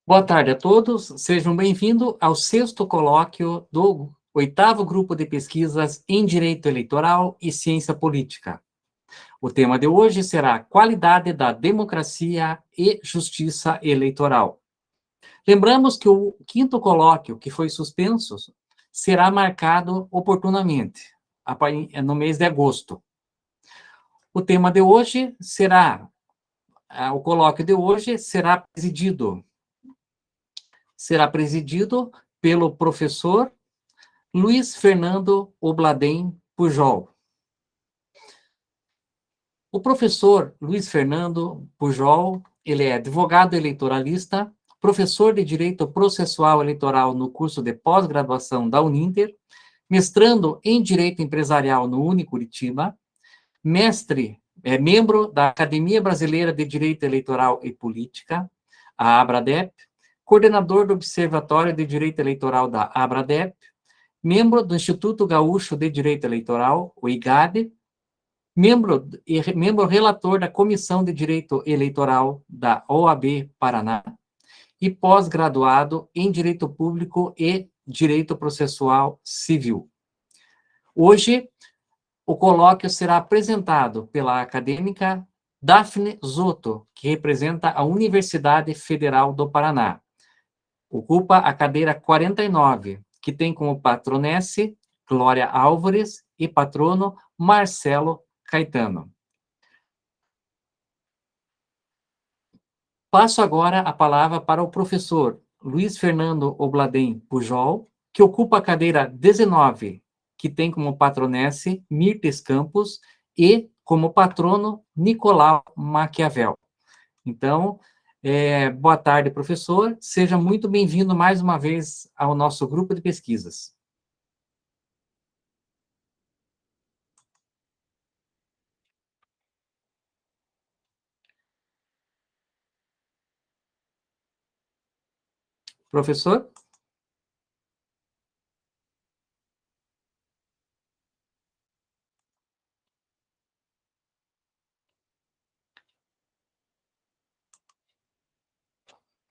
Boa tarde a todos, sejam bem-vindos ao sexto colóquio do oitavo grupo de pesquisas em Direito Eleitoral e Ciência Política. O tema de hoje será Qualidade da Democracia e Justiça Eleitoral. Lembramos que o quinto colóquio, que foi suspenso, será marcado oportunamente, no mês de agosto. O tema de hoje será, o colóquio de hoje será presidido pelo professor Luiz Fernando Obladem Pujol. O professor Luiz Fernando Pujol, ele é advogado eleitoralista, professor de Direito Processual Eleitoral no curso de pós-graduação da Uninter, mestrando em Direito Empresarial no Unicuritiba, membro da Academia Brasileira de Direito Eleitoral e Política, a ABRADEP, coordenador do Observatório de Direito Eleitoral da ABRADEP, membro do Instituto Gaúcho de Direito Eleitoral, o IGAD, membro relator da Comissão de Direito Eleitoral da OAB Paraná e pós-graduado em Direito Público e Direito Processual Civil. Hoje, o colóquio será apresentado pela acadêmica Daphne Zotto, que representa a Universidade Federal do Paraná. Ocupa a cadeira 49, que tem como patronesse Glória Álvares e patrono Marcelo Caetano. Passo agora a palavra para o professor Luiz Fernando Obladem Pujol, que ocupa a cadeira 19, que tem como patronesse Mirtes Campos e como patrono Nicolau Maquiavel. Então, boa tarde, professor. Seja muito bem-vindo mais uma vez ao nosso grupo de pesquisas. Professor?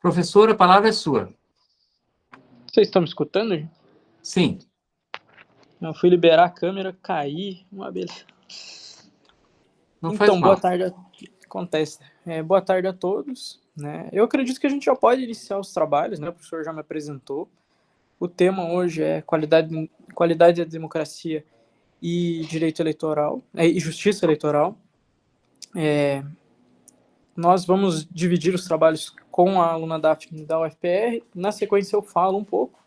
Professor, a palavra é sua. Vocês estão me escutando, gente? Sim. Eu fui liberar a câmera, caí, uma beleza. Não faz mal. Boa tarde. Acontece. Boa tarde a todos. Né? Eu acredito que a gente já pode iniciar os trabalhos, né? O professor já me apresentou. O tema hoje é qualidade da democracia e direito eleitoral, e justiça eleitoral. Nós vamos dividir os trabalhos com a aluna Daphne da UFPR. Na sequência eu falo um pouco.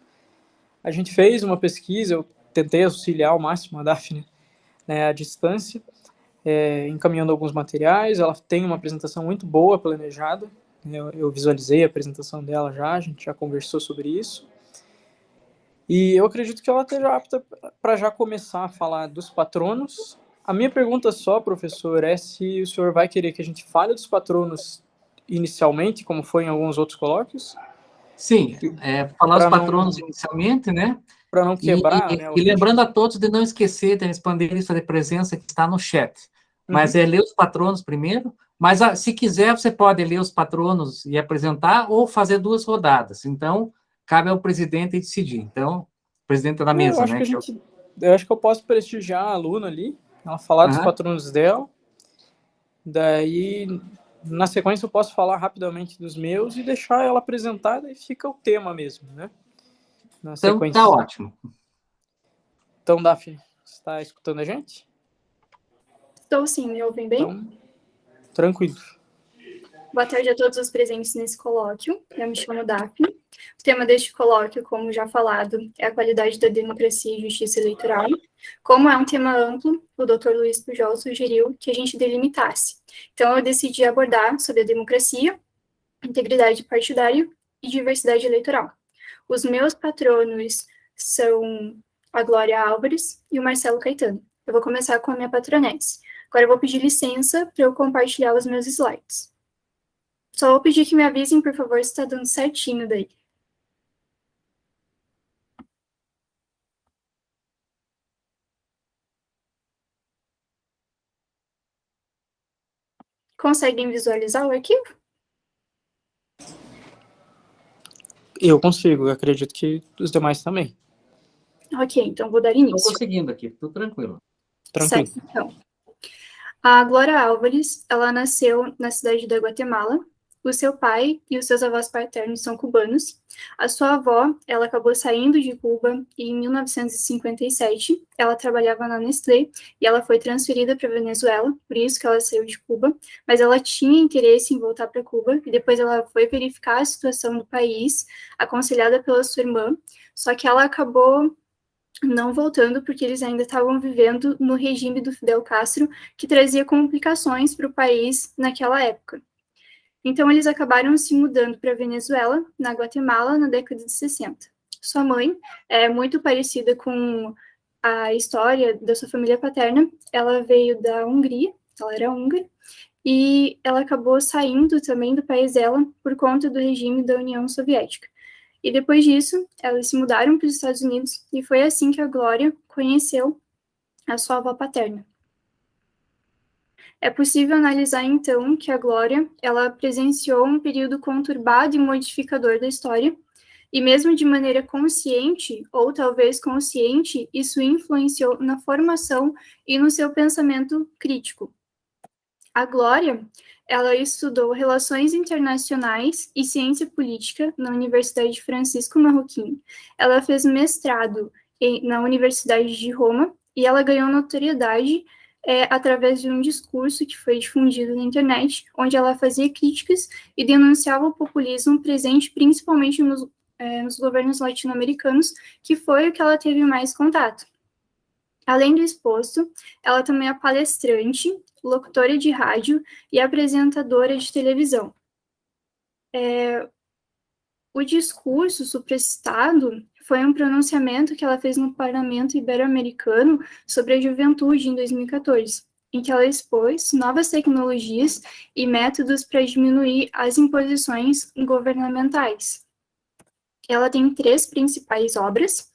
A gente fez uma pesquisa, eu tentei auxiliar ao máximo a Daphne, né, à distância, encaminhando alguns materiais. Ela tem uma apresentação muito boa, planejada. Eu visualizei a apresentação dela já, a gente já conversou sobre isso. E eu acredito que ela esteja apta para já começar a falar dos patronos. A minha pergunta só, professor, é se o senhor vai querer que a gente fale dos patronos inicialmente, como foi em alguns outros colóquios? Sim, falar os patronos inicialmente, né? Para não quebrar, né? E lembrando a todos de não esquecer de responder a lista de presença que está no chat. Mas ler os patronos primeiro, mas se quiser, você pode ler os patronos e apresentar ou fazer duas rodadas. Então, cabe ao presidente decidir. Então, presidente da mesa, eu acho né? Eu acho que eu posso prestigiar a aluna ali, ela falar dos patronos dela. Daí, na sequência, eu posso falar rapidamente dos meus e deixar ela apresentada e fica o tema mesmo, né? Na sequência. Então, tá ótimo. Então, Daphne, você está escutando a gente? Estou sim, me ouvem bem? Então, tranquilo. Boa tarde a todos os presentes nesse colóquio. Eu me chamo Daphne. O tema deste colóquio, como já falado, é a qualidade da democracia e justiça eleitoral. Como é um tema amplo, o Dr. Luiz Pujol sugeriu que a gente delimitasse. Então, eu decidi abordar sobre a democracia, integridade partidária e diversidade eleitoral. Os meus patronos são a Glória Álvares e o Marcelo Caetano. Eu vou começar com a minha patronesse. Agora eu vou pedir licença para eu compartilhar os meus slides. Só vou pedir que me avisem, por favor, se está dando certinho daí. Conseguem visualizar o arquivo? Eu consigo, eu acredito que os demais também. Ok, então vou dar Estou início. conseguindo aqui, tudo tranquilo. Tranquilo. Certo, então. A Glória Álvares, ela nasceu na cidade da Guatemala. O seu pai e os seus avós paternos são cubanos. A sua avó, ela acabou saindo de Cuba e em 1957 ela trabalhava na Nestlé e ela foi transferida para Venezuela, por isso que ela saiu de Cuba, mas ela tinha interesse em voltar para Cuba e depois ela foi verificar a situação do país, aconselhada pela sua irmã, só que ela acabou não voltando porque eles ainda estavam vivendo no regime do Fidel Castro, que trazia complicações para o país naquela época. Então, eles acabaram se mudando para a Venezuela, na Guatemala, na década de 60. Sua mãe é muito parecida com a história da sua família paterna. Ela veio da Hungria, ela era húngara, e ela acabou saindo também do país dela por conta do regime da União Soviética. E depois disso, elas se mudaram para os Estados Unidos e foi assim que a Glória conheceu a sua avó paterna. É possível analisar, então, que a Glória, ela presenciou um período conturbado e modificador da história, e mesmo de maneira consciente, ou talvez consciente, isso influenciou na formação e no seu pensamento crítico. A Glória, ela estudou Relações Internacionais e Ciência Política na Universidade Francisco Marroquim. Ela fez mestrado na Universidade de Roma e ela ganhou notoriedade através de um discurso que foi difundido na internet, onde ela fazia críticas e denunciava o populismo presente principalmente nos governos latino-americanos, que foi o que ela teve mais contato. Além do exposto, ela também é palestrante, locutora de rádio e apresentadora de televisão. O discurso supracitado foi um pronunciamento que ela fez no Parlamento Ibero-Americano sobre a juventude em 2014, em que ela expôs novas tecnologias e métodos para diminuir as imposições governamentais. Ela tem 3 principais obras.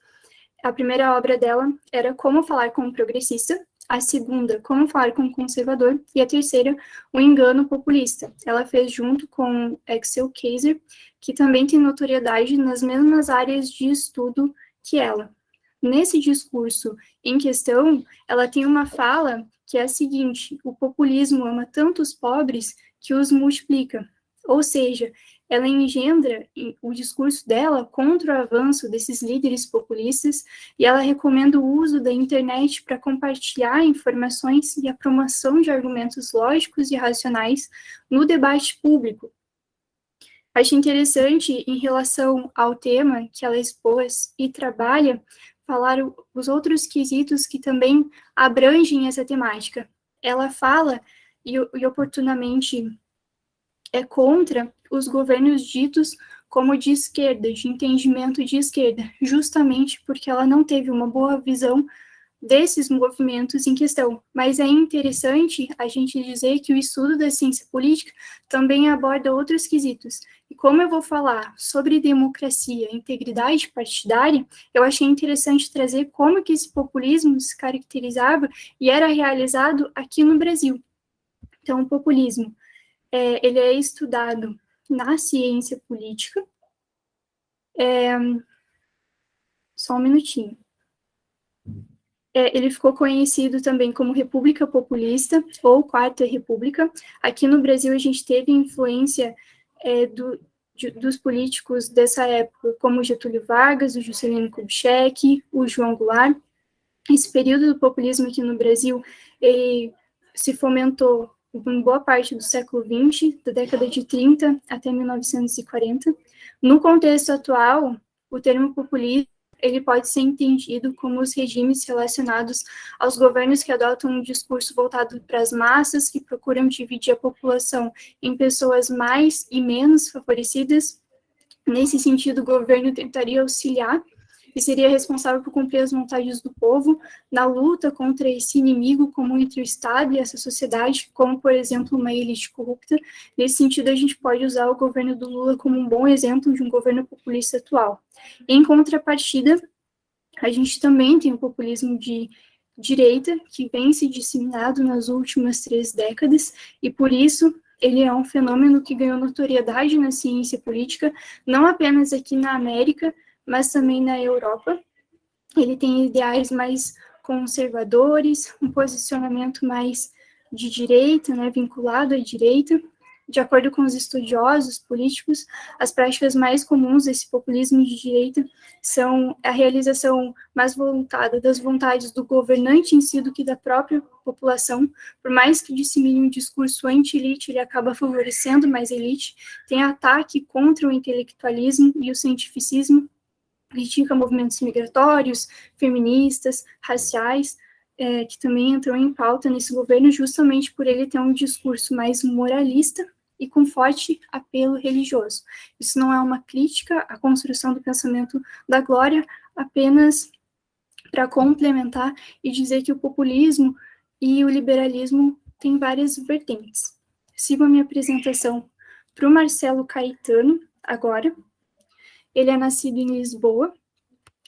A primeira obra dela era Como Falar com um Progressista, a segunda, Como Falar com um Conservador, e a terceira, O Engano Populista. Ela fez junto com Axel Kaiser, que também tem notoriedade nas mesmas áreas de estudo que ela. Nesse discurso em questão, ela tem uma fala que é a seguinte: o populismo ama tanto os pobres que os multiplica. Ou seja, ela engendra o discurso dela contra o avanço desses líderes populistas e ela recomenda o uso da internet para compartilhar informações e a promoção de argumentos lógicos e racionais no debate público. Acho interessante, em relação ao tema que ela expôs e trabalha, falar os outros quesitos que também abrangem essa temática. Ela fala, e oportunamente é contra os governos ditos como de esquerda, de entendimento de esquerda, justamente porque ela não teve uma boa visão desses movimentos em questão. Mas é interessante a gente dizer que o estudo da ciência política também aborda outros quesitos. E como eu vou falar sobre democracia e integridade partidária, eu achei interessante trazer como que esse populismo se caracterizava e era realizado aqui no Brasil. Então, o populismo ele é estudado na ciência política. Só um minutinho. Ele ficou conhecido também como República Populista ou Quarta República. Aqui no Brasil, a gente teve influência dos políticos dessa época, como Getúlio Vargas, o Juscelino Kubitschek, o João Goulart. Esse período do populismo aqui no Brasil, ele se fomentou em boa parte do século XX, da década de 30 até 1940. No contexto atual, o termo populismo ele pode ser entendido como os regimes relacionados aos governos que adotam um discurso voltado para as massas, que procuram dividir a população em pessoas mais e menos favorecidas. Nesse sentido, o governo tentaria auxiliar e seria responsável por cumprir as vontades do povo na luta contra esse inimigo comum entre o Estado e essa sociedade, como, por exemplo, uma elite corrupta. Nesse sentido, a gente pode usar o governo do Lula como um bom exemplo de um governo populista atual. Em contrapartida, a gente também tem o populismo de direita, que vem se disseminado nas últimas 3 décadas, e por isso ele é um fenômeno que ganhou notoriedade na ciência política, não apenas aqui na América, mas também na Europa. Ele tem ideais mais conservadores, um posicionamento mais de direita, né, vinculado à direita. De acordo com os estudiosos políticos, as práticas mais comuns desse populismo de direita são a realização mais voluntada das vontades do governante em si do que da própria população. Por mais que dissemine um discurso anti-elite, ele acaba favorecendo mais a elite. Tem ataque contra o intelectualismo e o cientificismo, critica movimentos migratórios, feministas, raciais, que também entram em pauta nesse governo justamente por ele ter um discurso mais moralista e com forte apelo religioso. Isso não é uma crítica à construção do pensamento da Glória, apenas para complementar e dizer que o populismo e o liberalismo têm várias vertentes. Sigo a minha apresentação para o Marcelo Caetano, agora. Ele é nascido em Lisboa.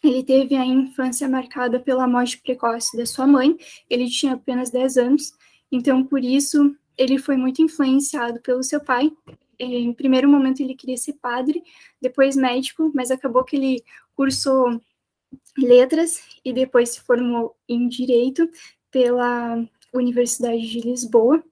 Ele teve a infância marcada pela morte precoce da sua mãe. Ele tinha apenas 10 anos, então, por isso, ele foi muito influenciado pelo seu pai. Em primeiro momento, ele queria ser padre, depois médico, mas acabou que ele cursou letras e depois se formou em direito pela Universidade de Lisboa.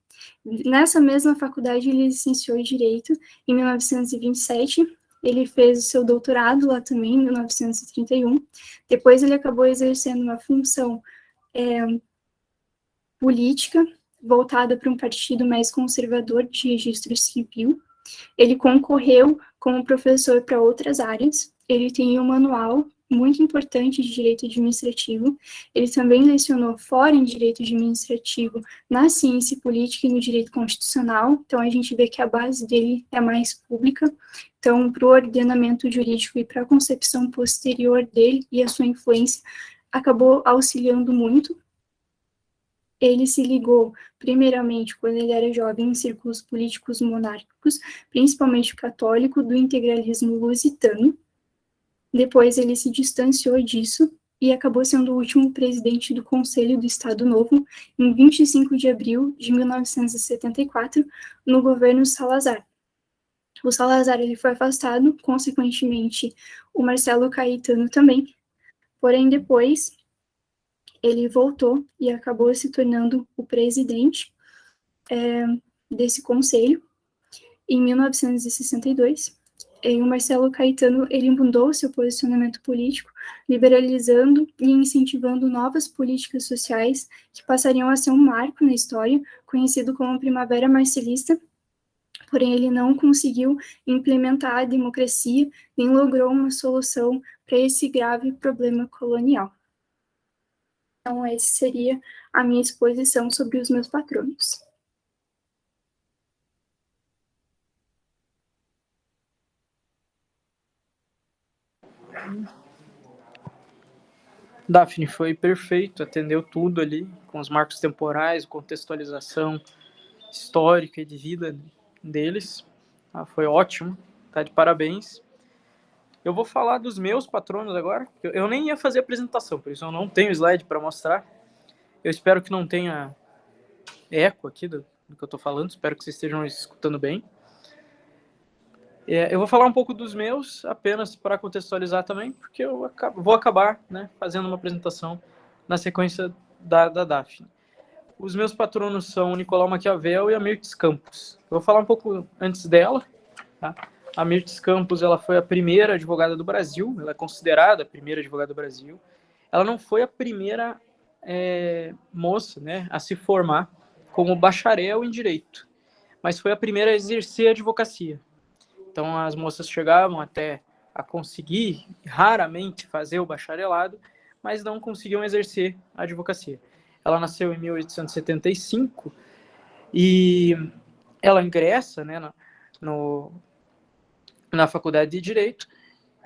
Nessa mesma faculdade, ele licenciou em direito em 1927. Ele fez o seu doutorado lá também, em 1931. Depois, ele acabou exercendo uma função política voltada para um partido mais conservador de registro civil. Ele concorreu como professor para outras áreas. Ele tem um manual muito importante de direito administrativo. Ele também lecionou fora em direito administrativo, na ciência política e no direito constitucional. Então, a gente vê que a base dele é mais pública. Então, para o ordenamento jurídico e para a concepção posterior dele e a sua influência, acabou auxiliando muito. Ele se ligou, primeiramente, quando ele era jovem, em círculos políticos monárquicos, principalmente o católico, do integralismo lusitano. Depois ele se distanciou disso e acabou sendo o último presidente do Conselho do Estado Novo, em 25 de abril de 1974, no governo Salazar. O Salazar ele foi afastado, consequentemente, o Marcelo Caetano também, porém depois ele voltou e acabou se tornando o presidente desse conselho, em 1962. E o Marcelo Caetano, ele mudou seu posicionamento político, liberalizando e incentivando novas políticas sociais que passariam a ser um marco na história, conhecido como Primavera Marcelista. Porém, ele não conseguiu implementar a democracia, nem logrou uma solução para esse grave problema colonial. Então, essa seria a minha exposição sobre os meus patronos. Daphne, foi perfeito, atendeu tudo ali, com os marcos temporais, contextualização histórica e de vida deles. Foi ótimo, tá de parabéns. Eu vou falar dos meus patronos agora. Eu nem ia fazer apresentação, por isso eu não tenho slide para mostrar. Eu espero que não tenha eco aqui do que eu estou falando, espero que vocês estejam escutando bem. Eu vou falar um pouco dos meus, apenas para contextualizar também, porque eu vou acabar, né, fazendo uma apresentação na sequência da Daphne. Os meus patronos são Nicolau Maquiavel e a Mirtes Campos. Eu vou falar um pouco antes dela. Tá? A Mirtes Campos, ela foi a primeira advogada do Brasil, ela é considerada a primeira advogada do Brasil. Ela não foi a primeira moça, né, a se formar como bacharel em direito, mas foi a primeira a exercer a advocacia. Então, as moças chegavam até a conseguir, raramente, fazer o bacharelado, mas não conseguiam exercer a advocacia. Ela nasceu em 1875 e ela ingressa, né, na faculdade de Direito,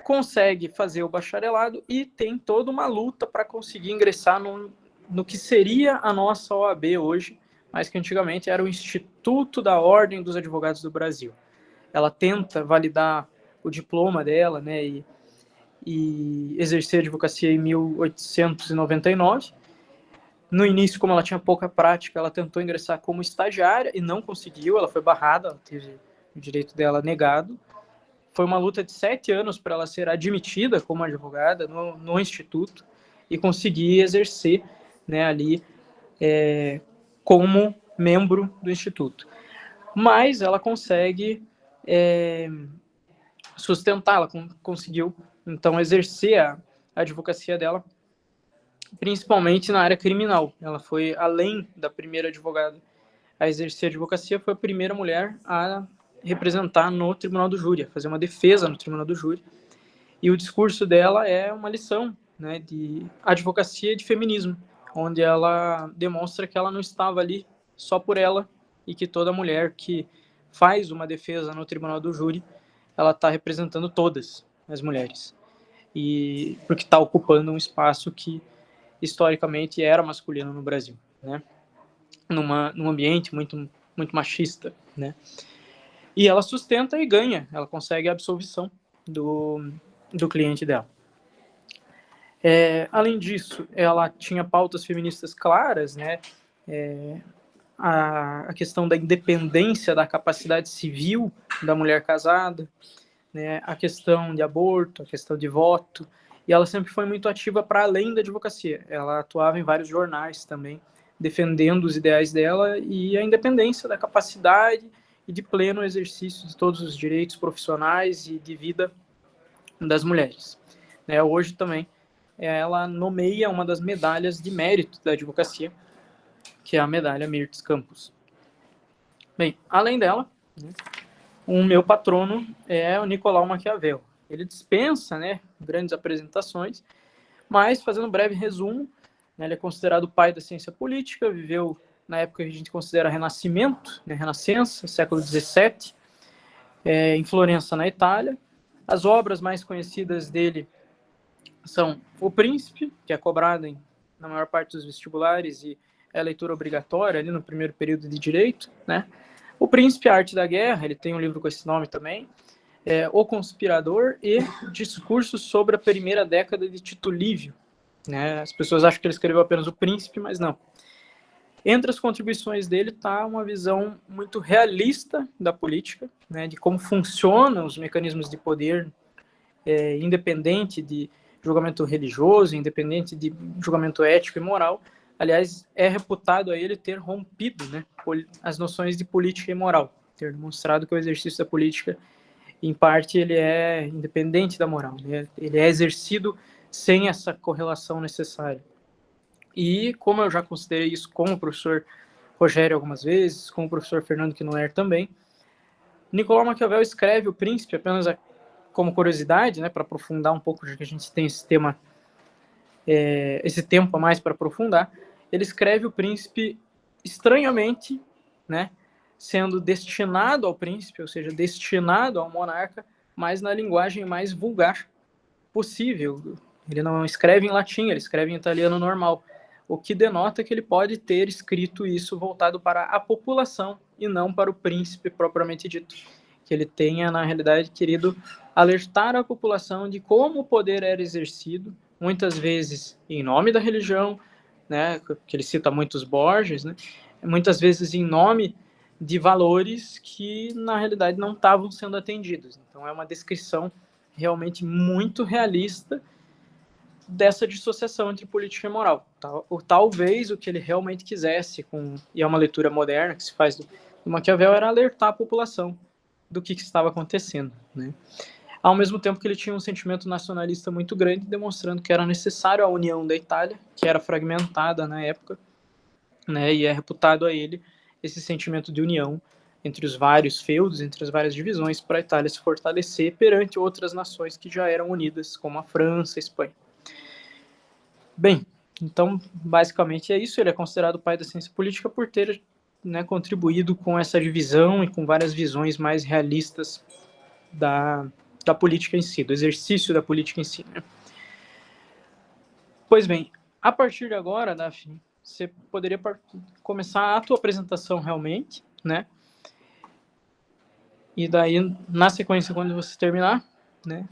consegue fazer o bacharelado e tem toda uma luta para conseguir ingressar no que seria a nossa OAB hoje, mas que antigamente era o Instituto da Ordem dos Advogados do Brasil. Ela tenta validar o diploma dela, né, e exercer a advocacia em 1899. No início, como ela tinha pouca prática, ela tentou ingressar como estagiária e não conseguiu, ela foi barrada, ela teve o direito dela negado. Foi uma luta de 7 anos para ela ser admitida como advogada no Instituto e conseguir exercer, né, ali como membro do Instituto. Mas ela consegue sustentar, ela conseguiu, então, exercer a advocacia dela, principalmente na área criminal. Ela foi além da primeira advogada a exercer a advocacia, foi a primeira mulher a representar no Tribunal do Júri, a fazer uma defesa no Tribunal do Júri. E o discurso dela é uma lição, né, de advocacia e de feminismo, onde ela demonstra que ela não estava ali só por ela e que toda mulher que faz uma defesa no Tribunal do Júri, ela está representando todas as mulheres. E porque está ocupando um espaço que historicamente era masculino no Brasil, né? Num ambiente muito machista, né? E ela sustenta e ganha, ela consegue a absolvição do cliente dela. Além disso, ela tinha pautas feministas claras, né? A questão da independência da capacidade civil da mulher casada, né? A questão de aborto, a questão de voto, e ela sempre foi muito ativa para além da advocacia. Ela atuava em vários jornais também, defendendo os ideais dela e a independência da capacidade e de pleno exercício de todos os direitos profissionais e de vida das mulheres. Hoje também ela nomeia uma das medalhas de mérito da advocacia, que é a medalha Mirtes Campos. Bem, além dela, o meu patrono é o Nicolau Maquiavel. Ele dispensa, né, grandes apresentações, mas, fazendo um breve resumo, ele é considerado o pai da ciência política, viveu na época que a gente considera Renascimento, né, Renascença, século XVII, em Florença, na Itália. As obras mais conhecidas dele são O Príncipe, que é cobrado na maior parte dos vestibulares e é leitura obrigatória ali no primeiro período de Direito, né? O Príncipe, a Arte da Guerra, ele tem um livro com esse nome também, O Conspirador e Discursos sobre a Primeira Década de Tito Livio, né? As pessoas acham que ele escreveu apenas O Príncipe, mas não. Entre as contribuições dele está uma visão muito realista da política, né, de como funcionam os mecanismos de poder, independente de julgamento religioso, independente de julgamento ético e moral. Aliás, é reputado a ele ter rompido, né, as noções de política e moral, ter demonstrado que o exercício da política, em parte, ele é independente da moral, né? Ele é exercido sem essa correlação necessária. E, como eu já considerei isso com o professor Rogério algumas vezes, com o professor Fernando Quinoler também, Nicolau Maquiavel escreve O Príncipe, apenas como curiosidade, né, para aprofundar um pouco, já que a gente tem esse tema, esse tempo a mais para aprofundar. Ele escreve O Príncipe estranhamente, né, sendo destinado ao príncipe, ou seja, destinado ao monarca, mas na linguagem mais vulgar possível. Ele não escreve em latim, ele escreve em italiano normal, o que denota que ele pode ter escrito isso voltado para a população e não para o príncipe propriamente dito. Que ele tenha, na realidade, querido alertar a população de como o poder era exercido, muitas vezes em nome da religião, né, que ele cita muitos Borges, né, muitas vezes em nome de valores que, na realidade, não estavam sendo atendidos. Então, é uma descrição realmente muito realista dessa dissociação entre política e moral. Talvez o que ele realmente quisesse, e é uma leitura moderna que se faz do Maquiavel, era alertar a população do que estava acontecendo, né? Ao mesmo tempo que ele tinha um sentimento nacionalista muito grande, demonstrando que era necessário a união da Itália, que era fragmentada na época, né? E é reputado a ele esse sentimento de união entre os vários feudos, entre as várias divisões, para a Itália se fortalecer perante outras nações que já eram unidas, como a França, a Espanha. Bem, então, basicamente é isso. Ele é considerado o pai da ciência política por ter, né, contribuído com essa divisão e com várias visões mais realistas da política em si, do exercício da política em si, né? Pois bem, a partir de agora, Daphne, você poderia começar a tua apresentação realmente, né? E daí, na sequência, quando você terminar, né,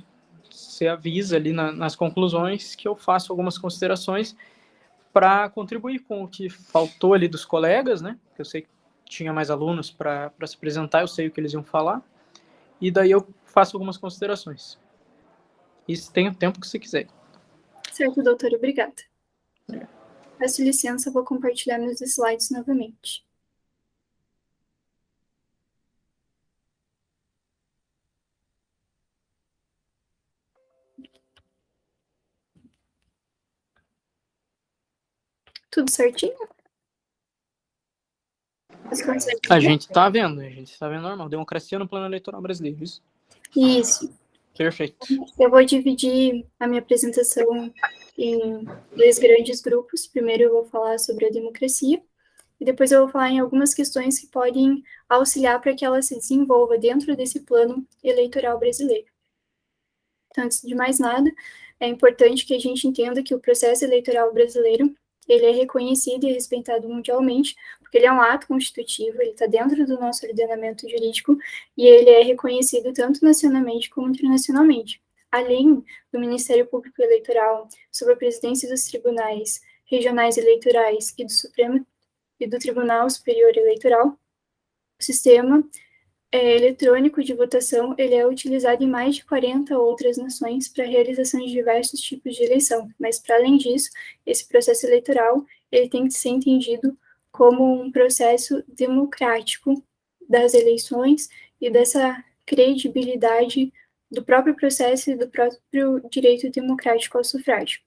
você avisa ali nas conclusões que eu faço algumas considerações para contribuir com o que faltou ali dos colegas, né? Que eu sei que tinha mais alunos para se apresentar, eu sei o que eles iam falar, e daí eu faço algumas considerações. Isso tem o tempo que você quiser. Certo, doutor, obrigada. Peço licença, vou compartilhar meus slides novamente. Tudo certinho? A gente está vendo normal. Democracia no plano eleitoral brasileiro, isso? Isso. Perfeito. Eu vou dividir a minha apresentação em 2 grandes grupos. Primeiro eu vou falar sobre a democracia, e depois eu vou falar em algumas questões que podem auxiliar para que ela se desenvolva dentro desse plano eleitoral brasileiro. Então, antes de mais nada, é importante que a gente entenda que o processo eleitoral brasileiro, ele é reconhecido e respeitado mundialmente, porque ele é um ato constitutivo, ele está dentro do nosso ordenamento jurídico, e ele é reconhecido tanto nacionalmente como internacionalmente. Além do Ministério Público Eleitoral, sob a presidência dos tribunais regionais eleitorais e do Supremo e do Tribunal Superior Eleitoral, o sistema eletrônico de votação, ele é utilizado em mais de 40 outras nações para a realização de diversos tipos de eleição, mas para além disso, esse processo eleitoral, ele tem que ser entendido como um processo democrático das eleições e dessa credibilidade do próprio processo e do próprio direito democrático ao sufrágio.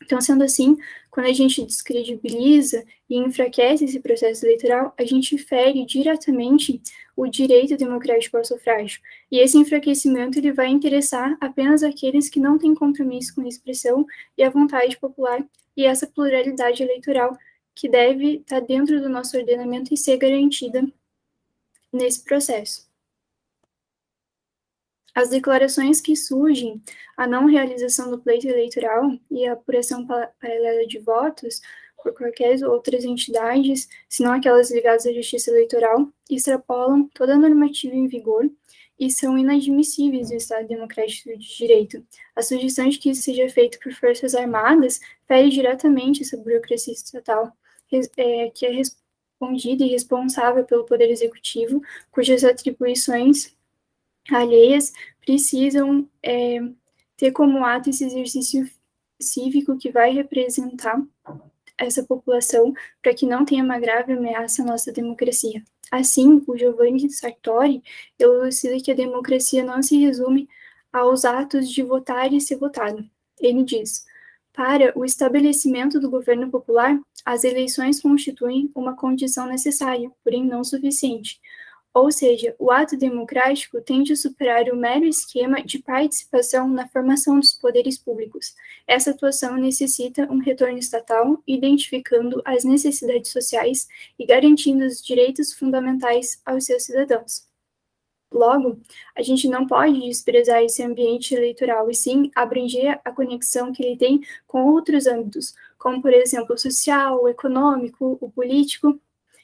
Então, sendo assim, quando a gente descredibiliza e enfraquece esse processo eleitoral, a gente fere diretamente o direito democrático ao sufrágio. E esse enfraquecimento ele vai interessar apenas aqueles que não têm compromisso com a expressão e a vontade popular e essa pluralidade eleitoral que deve estar dentro do nosso ordenamento e ser garantida nesse processo. As declarações que surgem, a não realização do pleito eleitoral e a apuração paralela de votos por quaisquer outras entidades, se não aquelas ligadas à justiça eleitoral, extrapolam toda a normativa em vigor e são inadmissíveis no Estado Democrático de Direito. A sugestão de que isso seja feito por forças armadas fere diretamente essa burocracia estatal, que é respondida e responsável pelo Poder Executivo, cujas atribuições alheias precisam ter como ato esse exercício cívico que vai representar essa população para que não tenha uma grave ameaça à nossa democracia. Assim, o Giovanni Sartori elucida que a democracia não se resume aos atos de votar e ser votado. Ele diz: para o estabelecimento do governo popular, as eleições constituem uma condição necessária, porém não suficiente. Ou seja, o ato democrático tende a superar o mero esquema de participação na formação dos poderes públicos. Essa atuação necessita um retorno estatal, identificando as necessidades sociais e garantindo os direitos fundamentais aos seus cidadãos. Logo, a gente não pode desprezar esse ambiente eleitoral, e sim abranger a conexão que ele tem com outros âmbitos, como, por exemplo, o social, o econômico, o político.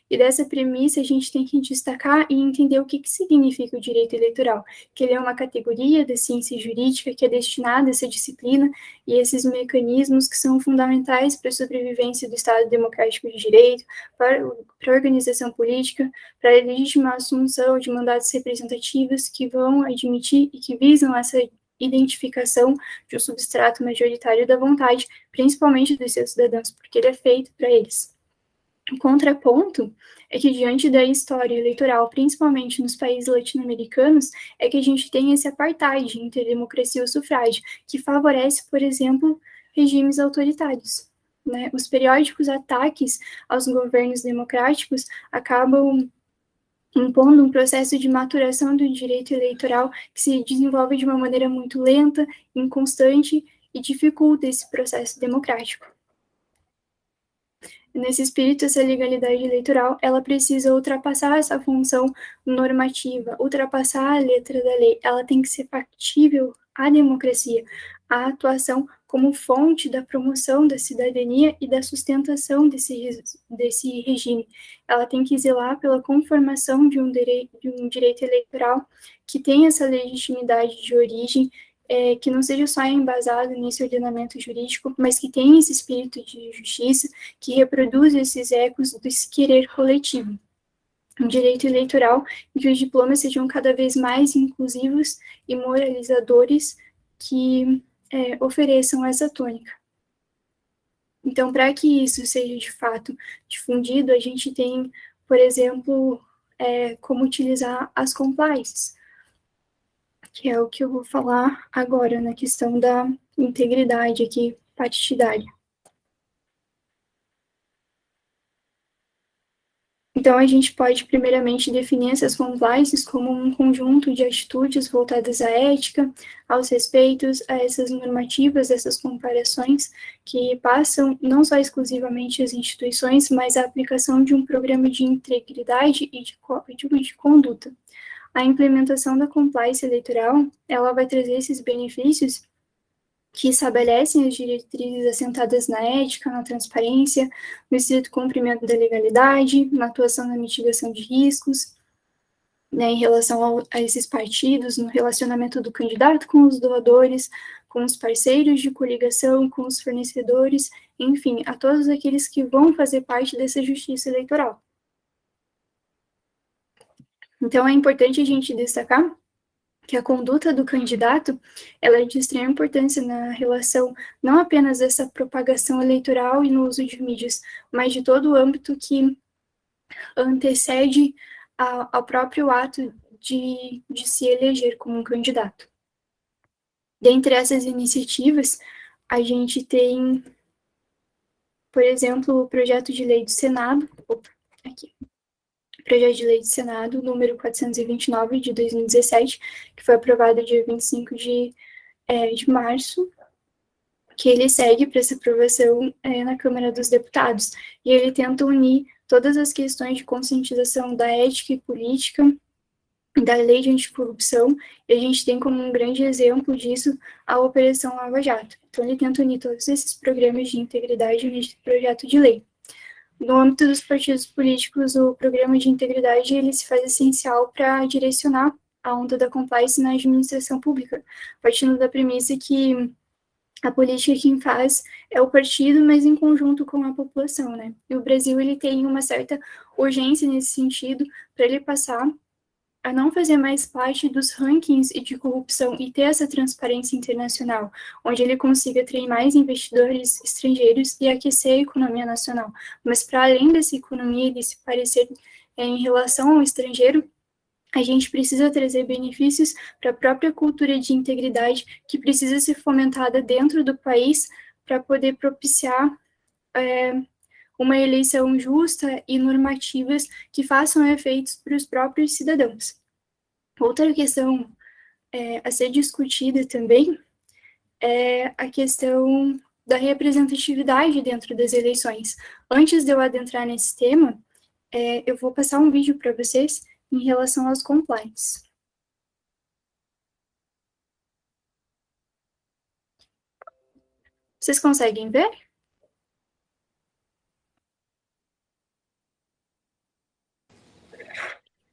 E dessa premissa, a gente tem que destacar e entender o que significa o direito eleitoral, que ele é uma categoria da ciência jurídica que é destinada a essa disciplina e esses mecanismos que são fundamentais para a sobrevivência do Estado Democrático de Direito, para a organização política, para a legítima assunção de mandatos representativos que vão admitir e que visam essa identificação de um substrato majoritário da vontade, principalmente dos seus cidadãos, porque ele é feito para eles. O contraponto é que, diante da história eleitoral, principalmente nos países latino-americanos, é que a gente tem esse apartheid entre a democracia e o sufrágio, que favorece, por exemplo, regimes autoritários. Né? Os periódicos ataques aos governos democráticos acabam impondo um processo de maturação do direito eleitoral que se desenvolve de uma maneira muito lenta, inconstante e dificulta esse processo democrático. Nesse espírito, essa legalidade eleitoral, ela precisa ultrapassar essa função normativa, ultrapassar a letra da lei. Ela tem que ser factível à democracia, à atuação como fonte da promoção da cidadania e da sustentação desse regime. Ela tem que zelar pela conformação de um direito eleitoral que tem essa legitimidade de origem que não seja só embasado nesse ordenamento jurídico, mas que tenha esse espírito de justiça, que reproduza esses ecos desse querer coletivo. Um direito eleitoral em que os diplomas sejam cada vez mais inclusivos e moralizadores, que ofereçam essa tônica. Então, para que isso seja de fato difundido, a gente tem, por exemplo, como utilizar as compliances, que é o que eu vou falar agora na questão da integridade aqui partidária. Então, a gente pode, primeiramente, definir essas compliances como um conjunto de atitudes voltadas à ética, aos respeitos, a essas normativas, essas comparações, que passam não só exclusivamente as instituições, mas a aplicação de um programa de integridade e de código de conduta. A implementação da compliance eleitoral, ela vai trazer esses benefícios que estabelecem as diretrizes assentadas na ética, na transparência, no estrito cumprimento da legalidade, na atuação na mitigação de riscos, né, em relação a esses partidos, no relacionamento do candidato com os doadores, com os parceiros de coligação, com os fornecedores, enfim, a todos aqueles que vão fazer parte dessa justiça eleitoral. Então, é importante a gente destacar que a conduta do candidato, ela é de extrema importância na relação não apenas dessa propagação eleitoral e no uso de mídias, mas de todo o âmbito que antecede ao próprio ato de se eleger como um candidato. Dentre essas iniciativas, a gente tem, por exemplo, o projeto de lei do Senado, projeto de lei do Senado, número 429, de 2017, que foi aprovado dia 25 de março, que ele segue para essa aprovação na Câmara dos Deputados, e ele tenta unir todas as questões de conscientização da ética e política, da lei de anticorrupção, e a gente tem como um grande exemplo disso a Operação Lava Jato. Então, ele tenta unir todos esses programas de integridade nesse projeto de lei. No âmbito dos partidos políticos, o programa de integridade ele se faz essencial para direcionar a onda da compliance na administração pública, partindo da premissa que a política quem faz é o partido, mas em conjunto com a população, né? E o Brasil ele tem uma certa urgência nesse sentido para ele passar a não fazer mais parte dos rankings de corrupção e ter essa transparência internacional, onde ele consiga atrair mais investidores estrangeiros e aquecer a economia nacional. Mas, para além dessa economia, de se parecer em relação ao estrangeiro, a gente precisa trazer benefícios para a própria cultura de integridade que precisa ser fomentada dentro do país para poder propiciar uma eleição justa e normativas que façam efeitos para os próprios cidadãos. Outra questão a ser discutida também é a questão da representatividade dentro das eleições. Antes de eu adentrar nesse tema, eu vou passar um vídeo para vocês em relação aos compliance. Vocês conseguem ver?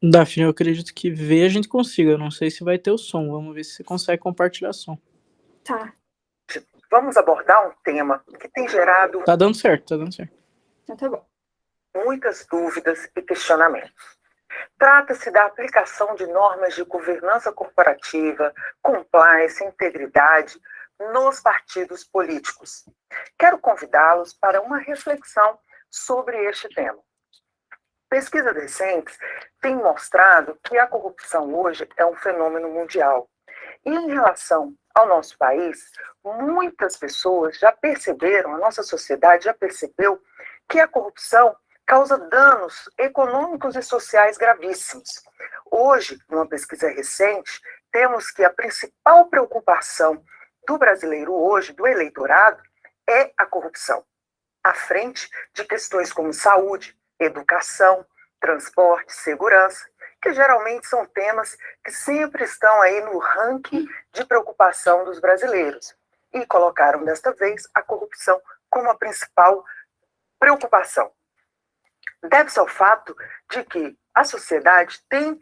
Daphne, eu acredito que ver a gente consiga. Eu não sei se vai ter o som. Vamos ver se você consegue compartilhar som. Tá. Vamos abordar um tema que tem gerado... Tá dando certo, tá dando certo. Então tá bom. Muitas dúvidas e questionamentos. Trata-se da aplicação de normas de governança corporativa, compliance, integridade nos partidos políticos. Quero convidá-los para uma reflexão sobre este tema. Pesquisas recentes têm mostrado que a corrupção hoje é um fenômeno mundial. E em relação ao nosso país, muitas pessoas já perceberam, a nossa sociedade já percebeu que a corrupção causa danos econômicos e sociais gravíssimos. Hoje, numa pesquisa recente, temos que a principal preocupação do brasileiro hoje, do eleitorado, é a corrupção, à frente de questões como saúde, educação, transporte, segurança, que geralmente são temas que sempre estão aí no ranking de preocupação dos brasileiros. E colocaram desta vez a corrupção como a principal preocupação. Deve-se ao fato de que a sociedade tem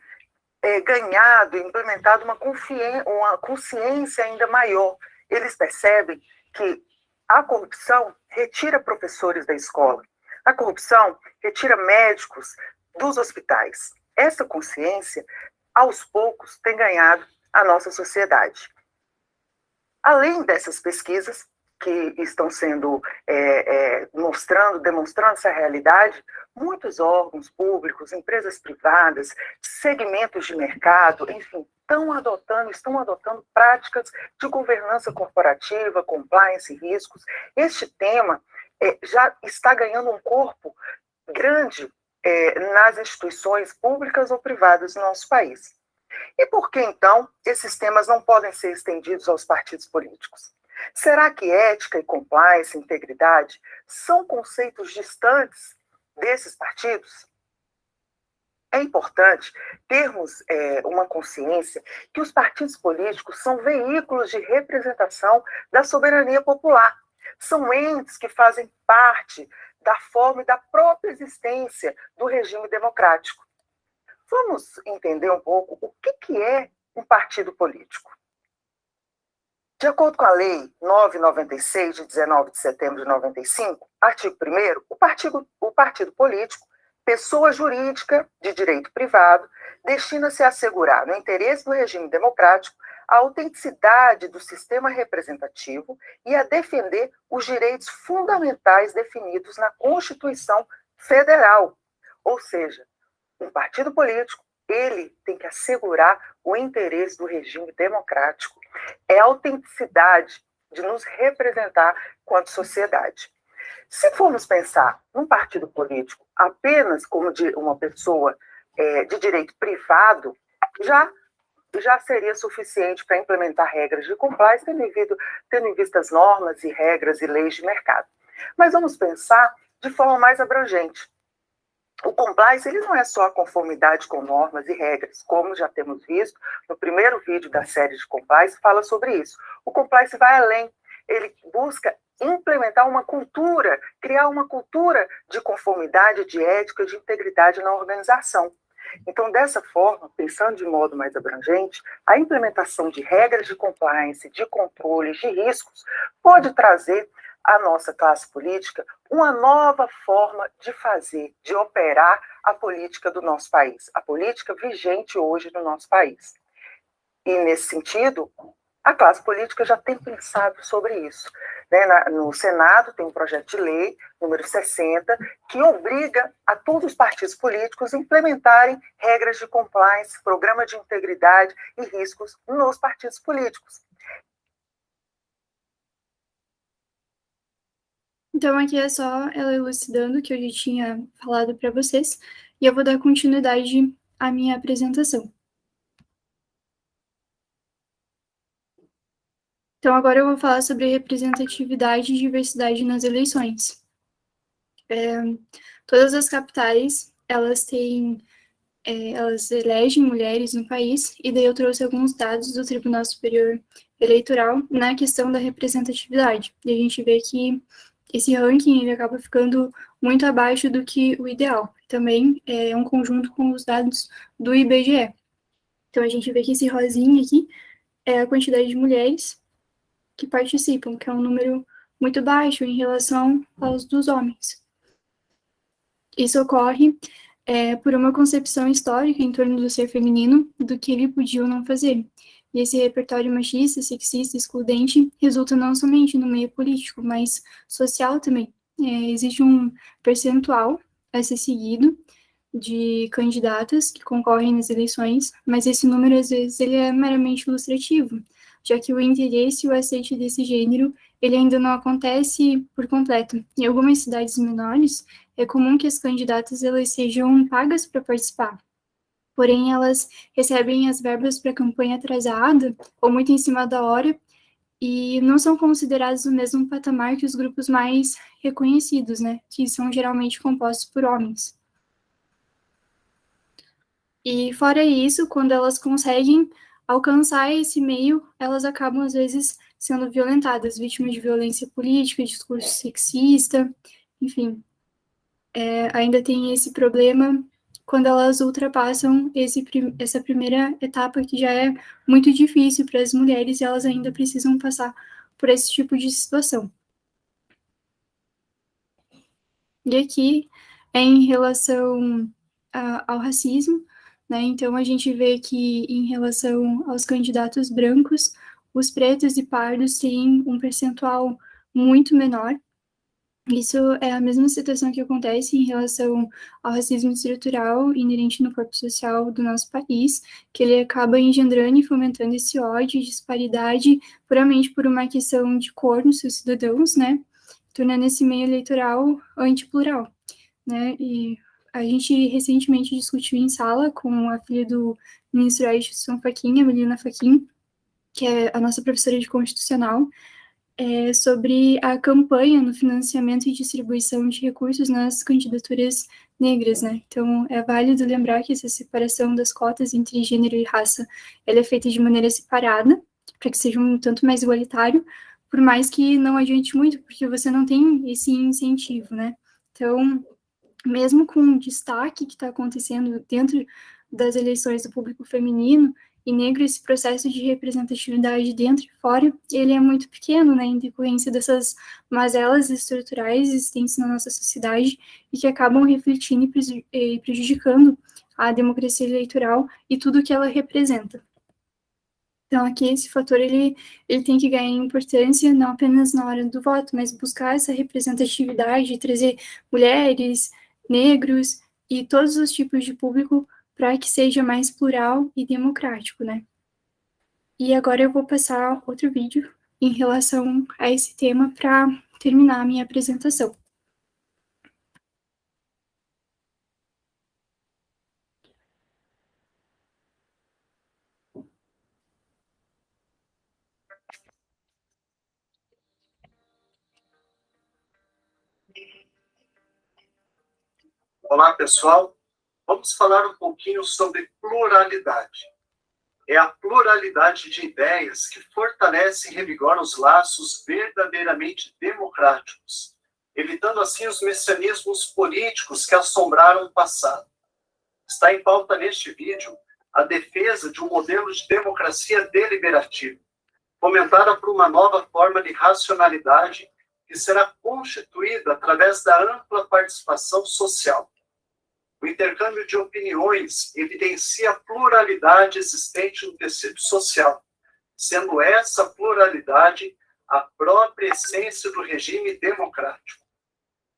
ganhado, implementado uma consciência ainda maior. Eles percebem que a corrupção retira professores da escola, a corrupção retira médicos dos hospitais. Essa consciência, aos poucos, tem ganhado a nossa sociedade. Além dessas pesquisas, que estão sendo demonstrando essa realidade, muitos órgãos públicos, empresas privadas, segmentos de mercado, enfim, estão adotando práticas de governança corporativa, compliance e riscos. Este tema já está ganhando um corpo grande nas instituições públicas ou privadas do nosso país. E por que, então, esses temas não podem ser estendidos aos partidos políticos? Será que ética e compliance, integridade, são conceitos distantes desses partidos? É importante termos uma consciência que os partidos políticos são veículos de representação da soberania popular. São entes que fazem parte da forma e da própria existência do regime democrático. Vamos entender um pouco o que é um partido político. De acordo com a Lei 996, de 19 de setembro de 95, artigo 1º, o partido político, pessoa jurídica de direito privado, destina-se a assegurar, no interesse do regime democrático, a autenticidade do sistema representativo e a defender os direitos fundamentais definidos na Constituição Federal. Ou seja, um partido político, ele tem que assegurar o interesse do regime democrático. É a autenticidade de nos representar quanto sociedade. Se formos pensar num partido político apenas como de uma pessoa de direito privado, já seria suficiente para implementar regras de compliance, tendo em vista as normas e regras e leis de mercado. Mas vamos pensar de forma mais abrangente. O compliance, ele não é só a conformidade com normas e regras, como já temos visto no primeiro vídeo da série de compliance, fala sobre isso. O compliance vai além, ele busca implementar uma cultura, criar uma cultura de conformidade, de ética, de integridade na organização. Então, dessa forma, pensando de modo mais abrangente, a implementação de regras de compliance, de controles, de riscos, pode trazer à nossa classe política uma nova forma de fazer, de operar a política do nosso país, a política vigente hoje no nosso país. E, nesse sentido, a classe política já tem pensado sobre isso. No Senado tem um projeto de lei, número 60, que obriga a todos os partidos políticos a implementarem regras de compliance, programa de integridade e riscos nos partidos políticos. Então, aqui é só ela elucidando o que eu já tinha falado para vocês, e eu vou dar continuidade à minha apresentação. Então, agora eu vou falar sobre representatividade e diversidade nas eleições. Todas as capitais, elas elegem mulheres no país, e daí eu trouxe alguns dados do Tribunal Superior Eleitoral na questão da representatividade. E a gente vê que esse ranking ele acaba ficando muito abaixo do que o ideal. Também é um conjunto com os dados do IBGE. Então, a gente vê que esse rosinha aqui é a quantidade de mulheres que participam, que é um número muito baixo em relação aos dos homens. Isso ocorre por uma concepção histórica em torno do ser feminino, do que ele podia ou não fazer. E esse repertório machista, sexista, excludente, resulta não somente no meio político, mas social também. Existe um percentual a ser seguido de candidatas que concorrem nas eleições, mas esse número, às vezes, ele é meramente ilustrativo, já que o interesse e o aceite desse gênero, ele ainda não acontece por completo. Em algumas cidades menores, é comum que as candidatas elas sejam pagas para participar, porém elas recebem as verbas para campanha atrasada ou muito em cima da hora e não são consideradas no mesmo patamar que os grupos mais reconhecidos, né, que são geralmente compostos por homens. E fora isso, quando elas conseguem alcançar esse meio, elas acabam, às vezes, sendo violentadas, vítimas de violência política, discurso sexista, enfim. Ainda tem esse problema quando elas ultrapassam essa primeira etapa que já é muito difícil para as mulheres e elas ainda precisam passar por esse tipo de situação. E aqui é em relação ao racismo, né? Então a gente vê que em relação aos candidatos brancos, os pretos e pardos têm um percentual muito menor. Isso é a mesma situação que acontece em relação ao racismo estrutural inerente no corpo social do nosso país, que ele acaba engendrando e fomentando esse ódio e disparidade puramente por uma questão de cor nos seus cidadãos, né? Tornando esse meio eleitoral antiplural, né? E a gente recentemente discutiu em sala com a filha do ministro Aisson Fachin, a Melina Fachin, que é a nossa professora de constitucional, sobre a campanha no financiamento e distribuição de recursos nas candidaturas negras, né? Então, é válido lembrar que essa separação das cotas entre gênero e raça, ela é feita de maneira separada, para que seja um tanto mais igualitário, por mais que não adiante muito, porque você não tem esse incentivo, né? Então, mesmo com o destaque que está acontecendo dentro das eleições do público feminino e negro, esse processo de representatividade dentro e fora, ele é muito pequeno, né, em decorrência dessas mazelas estruturais existentes na nossa sociedade e que acabam refletindo e prejudicando a democracia eleitoral e tudo o que ela representa. Então, aqui esse fator, ele tem que ganhar importância, não apenas na hora do voto, mas buscar essa representatividade, trazer mulheres, negros e todos os tipos de público para que seja mais plural e democrático, né? E agora eu vou passar outro vídeo em relação a esse tema para terminar a minha apresentação. Olá, pessoal. Vamos falar um pouquinho sobre pluralidade. É a pluralidade de ideias que fortalece e revigora os laços verdadeiramente democráticos, evitando assim os messianismos políticos que assombraram o passado. Está em pauta neste vídeo a defesa de um modelo de democracia deliberativa, fomentada por uma nova forma de racionalidade que será constituída através da ampla participação social. O intercâmbio de opiniões evidencia a pluralidade existente no tecido social, sendo essa pluralidade a própria essência do regime democrático.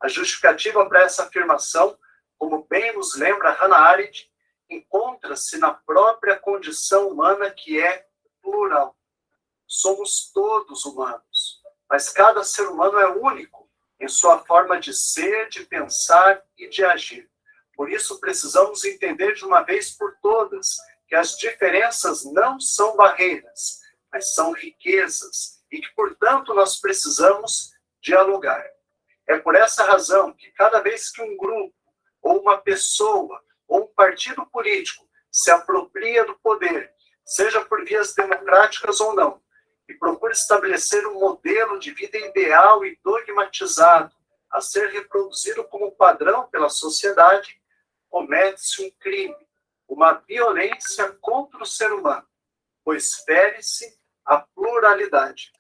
A justificativa para essa afirmação, como bem nos lembra Hannah Arendt, encontra-se na própria condição humana que é plural. Somos todos humanos, mas cada ser humano é único em sua forma de ser, de pensar e de agir. Por isso, precisamos entender de uma vez por todas que as diferenças não são barreiras, mas são riquezas e que, portanto, nós precisamos dialogar. É por essa razão que cada vez que um grupo, ou uma pessoa, ou um partido político se apropria do poder, seja por vias democráticas ou não, e procura estabelecer um modelo de vida ideal e dogmatizado a ser reproduzido como padrão pela sociedade, comete-se um crime, uma violência contra o ser humano, pois fere-se a pluralidade.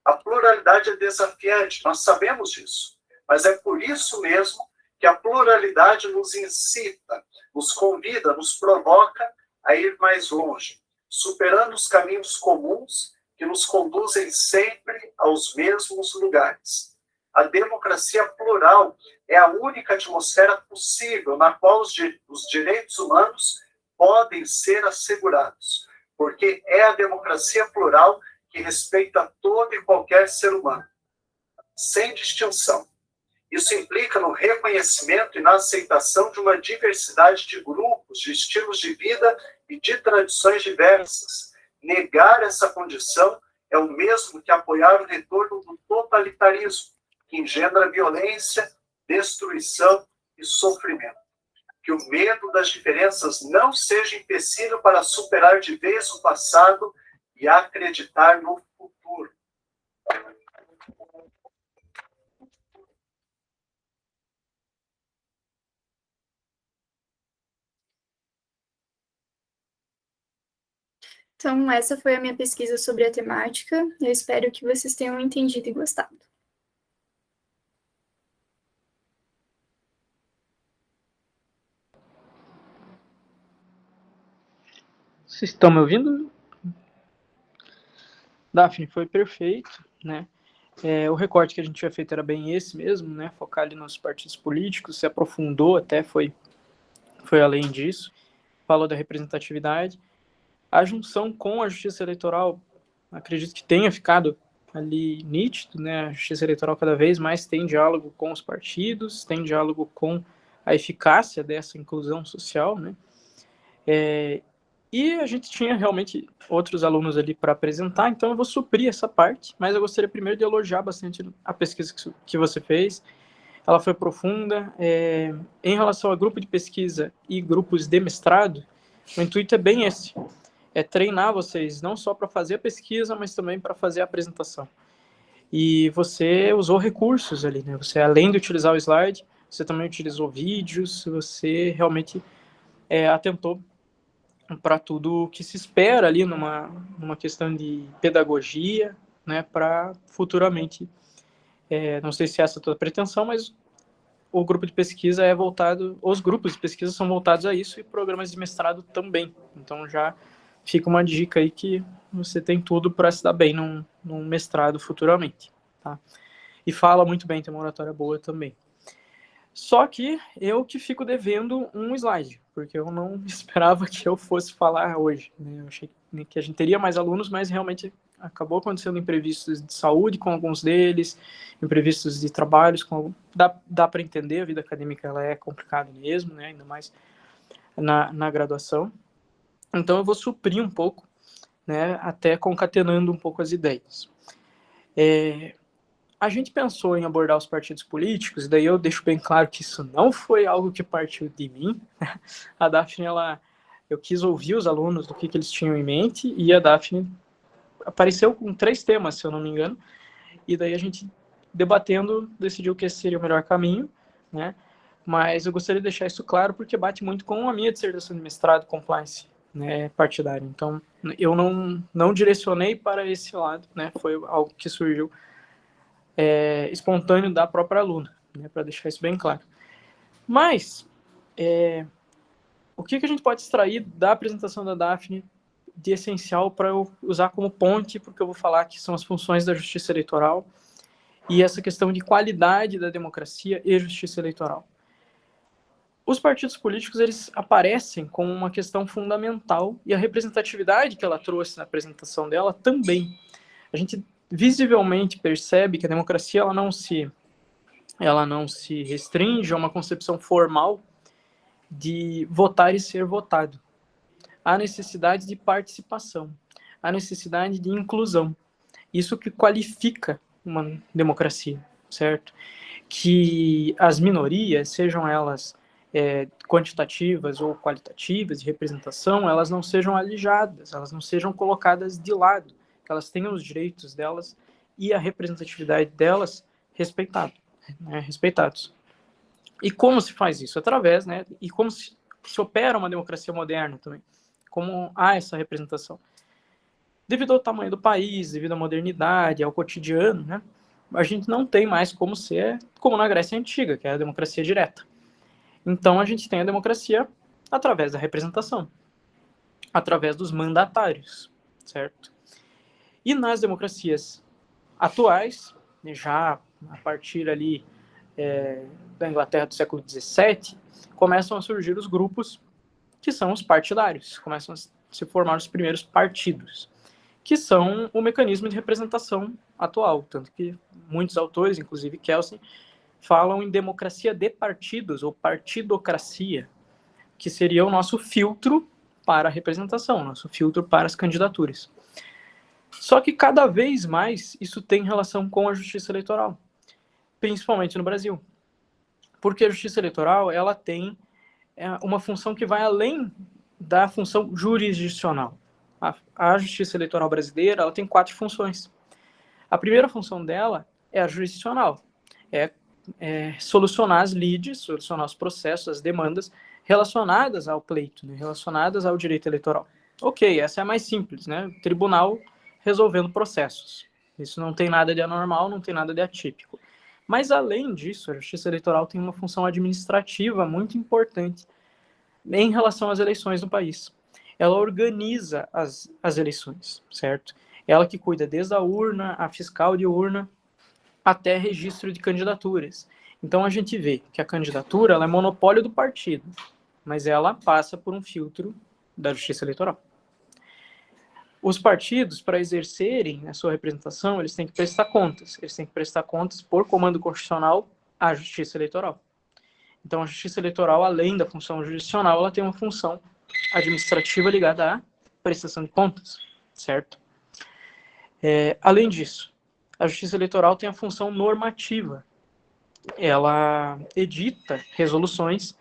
A pluralidade é desafiante, nós sabemos disso, mas é por isso mesmo que a pluralidade nos incita, nos convida, nos provoca a ir mais longe, superando os caminhos comuns que nos conduzem sempre aos mesmos lugares. A democracia plural é a única atmosfera possível na qual os direitos humanos podem ser assegurados, porque é a democracia plural que respeita todo e qualquer ser humano, sem distinção. Isso implica no reconhecimento e na aceitação de uma diversidade de grupos, de estilos de vida e de tradições diversas. Negar essa condição é o mesmo que apoiar o retorno do totalitarismo, que engendra violência, destruição e sofrimento. Que o medo das diferenças não seja empecilho para superar de vez o passado e acreditar no futuro. Então, essa foi a minha pesquisa sobre a temática. Eu espero que vocês tenham entendido e gostado. Vocês estão me ouvindo? Daphne, foi perfeito, né? O recorte que a gente tinha feito era bem esse mesmo, né? Focar ali nos partidos políticos, se aprofundou até, foi além disso. Falou da representatividade. A junção com a justiça eleitoral, acredito que tenha ficado ali nítido, né? A justiça eleitoral cada vez mais tem diálogo com os partidos, tem diálogo com a eficácia dessa inclusão social, né? E a gente tinha realmente outros alunos ali para apresentar, então eu vou suprir essa parte, mas eu gostaria primeiro de elogiar bastante a pesquisa que você fez. Ela foi profunda. Em relação a grupo de pesquisa e grupos de mestrado, o intuito é bem esse, é treinar vocês não só para fazer a pesquisa, mas também para fazer a apresentação. E você usou recursos ali, né? Você, além de utilizar o slide, você também utilizou vídeos, você realmente atentou para tudo que se espera ali numa questão de pedagogia, né, para futuramente, não sei se essa é a tua pretensão, mas o grupo de pesquisa os grupos de pesquisa são voltados a isso e programas de mestrado também. Então já fica uma dica aí que você tem tudo para se dar bem num mestrado futuramente, tá? E fala muito bem, tem uma oratória boa também. Só que eu que fico devendo um slide, porque eu não esperava que eu fosse falar hoje, né? Eu achei que a gente teria mais alunos, mas realmente acabou acontecendo imprevistos de saúde com alguns deles, imprevistos de trabalhos, dá para entender, a vida acadêmica ela é complicada mesmo, né? Ainda mais na graduação. Então eu vou suprir um pouco, né? Até concatenando um pouco as ideias. A gente pensou em abordar os partidos políticos, e daí eu deixo bem claro que isso não foi algo que partiu de mim. A Daphne, eu quis ouvir os alunos do que eles tinham em mente, e a Daphne apareceu com 3 temas, se eu não me engano, e daí a gente, debatendo, decidiu que esse seria o melhor caminho, né? Mas eu gostaria de deixar isso claro, porque bate muito com a minha dissertação de mestrado, compliance, né, partidário. Então, eu não direcionei para esse lado, né? Foi algo que surgiu espontâneo da própria aluna, né, para deixar isso bem claro. Mas, o que a gente pode extrair da apresentação da Daphne de essencial para eu usar como ponte, porque eu vou falar que são as funções da justiça eleitoral e essa questão de qualidade da democracia e justiça eleitoral. Os partidos políticos, eles aparecem como uma questão fundamental, e a representatividade que ela trouxe na apresentação dela também. A gente visivelmente percebe que a democracia ela não se restringe a uma concepção formal de votar e ser votado. Há necessidade de participação, há necessidade de inclusão. Isso que qualifica uma democracia, certo? Que as minorias, sejam elas quantitativas ou qualitativas, de representação, elas não sejam alijadas, elas não sejam colocadas de lado, que elas tenham os direitos delas e a representatividade delas respeitados. E como se faz isso? Através, né? E como se opera uma democracia moderna também. Como há essa representação. Devido ao tamanho do país, devido à modernidade, ao cotidiano, né? A gente não tem mais como ser como na Grécia Antiga, que é a democracia direta. Então a gente tem a democracia através da representação, através dos mandatários, certo? E nas democracias atuais, já a partir ali da Inglaterra do século XVII, começam a surgir os grupos que são os partidários, começam a se formar os primeiros partidos, que são o mecanismo de representação atual, tanto que muitos autores, inclusive Kelsen, falam em democracia de partidos, ou partidocracia, que seria o nosso filtro para a representação, nosso filtro para as candidaturas. Só que cada vez mais isso tem relação com a justiça eleitoral, principalmente no Brasil. Porque a justiça eleitoral ela tem uma função que vai além da função jurisdicional. A justiça eleitoral brasileira ela tem 4 funções. A primeira função dela é a jurisdicional, solucionar as lides, solucionar os processos, as demandas relacionadas ao pleito, né, relacionadas ao direito eleitoral. Ok, essa é a mais simples, né? O tribunal resolvendo processos. Isso não tem nada de anormal, não tem nada de atípico. Mas, além disso, a Justiça Eleitoral tem uma função administrativa muito importante em relação às eleições no país. Ela organiza as eleições, certo? Ela que cuida desde a urna, a fiscal de urna, até registro de candidaturas. Então, a gente vê que a candidatura ela é monopólio do partido, mas ela passa por um filtro da Justiça Eleitoral. Os partidos, para exercerem a sua representação, eles têm que prestar contas. Eles têm que prestar contas por comando constitucional à Justiça Eleitoral. Então, a Justiça Eleitoral, além da função jurisdicional, ela tem uma função administrativa ligada à prestação de contas, certo? Além disso, a Justiça Eleitoral tem a função normativa. Ela edita resoluções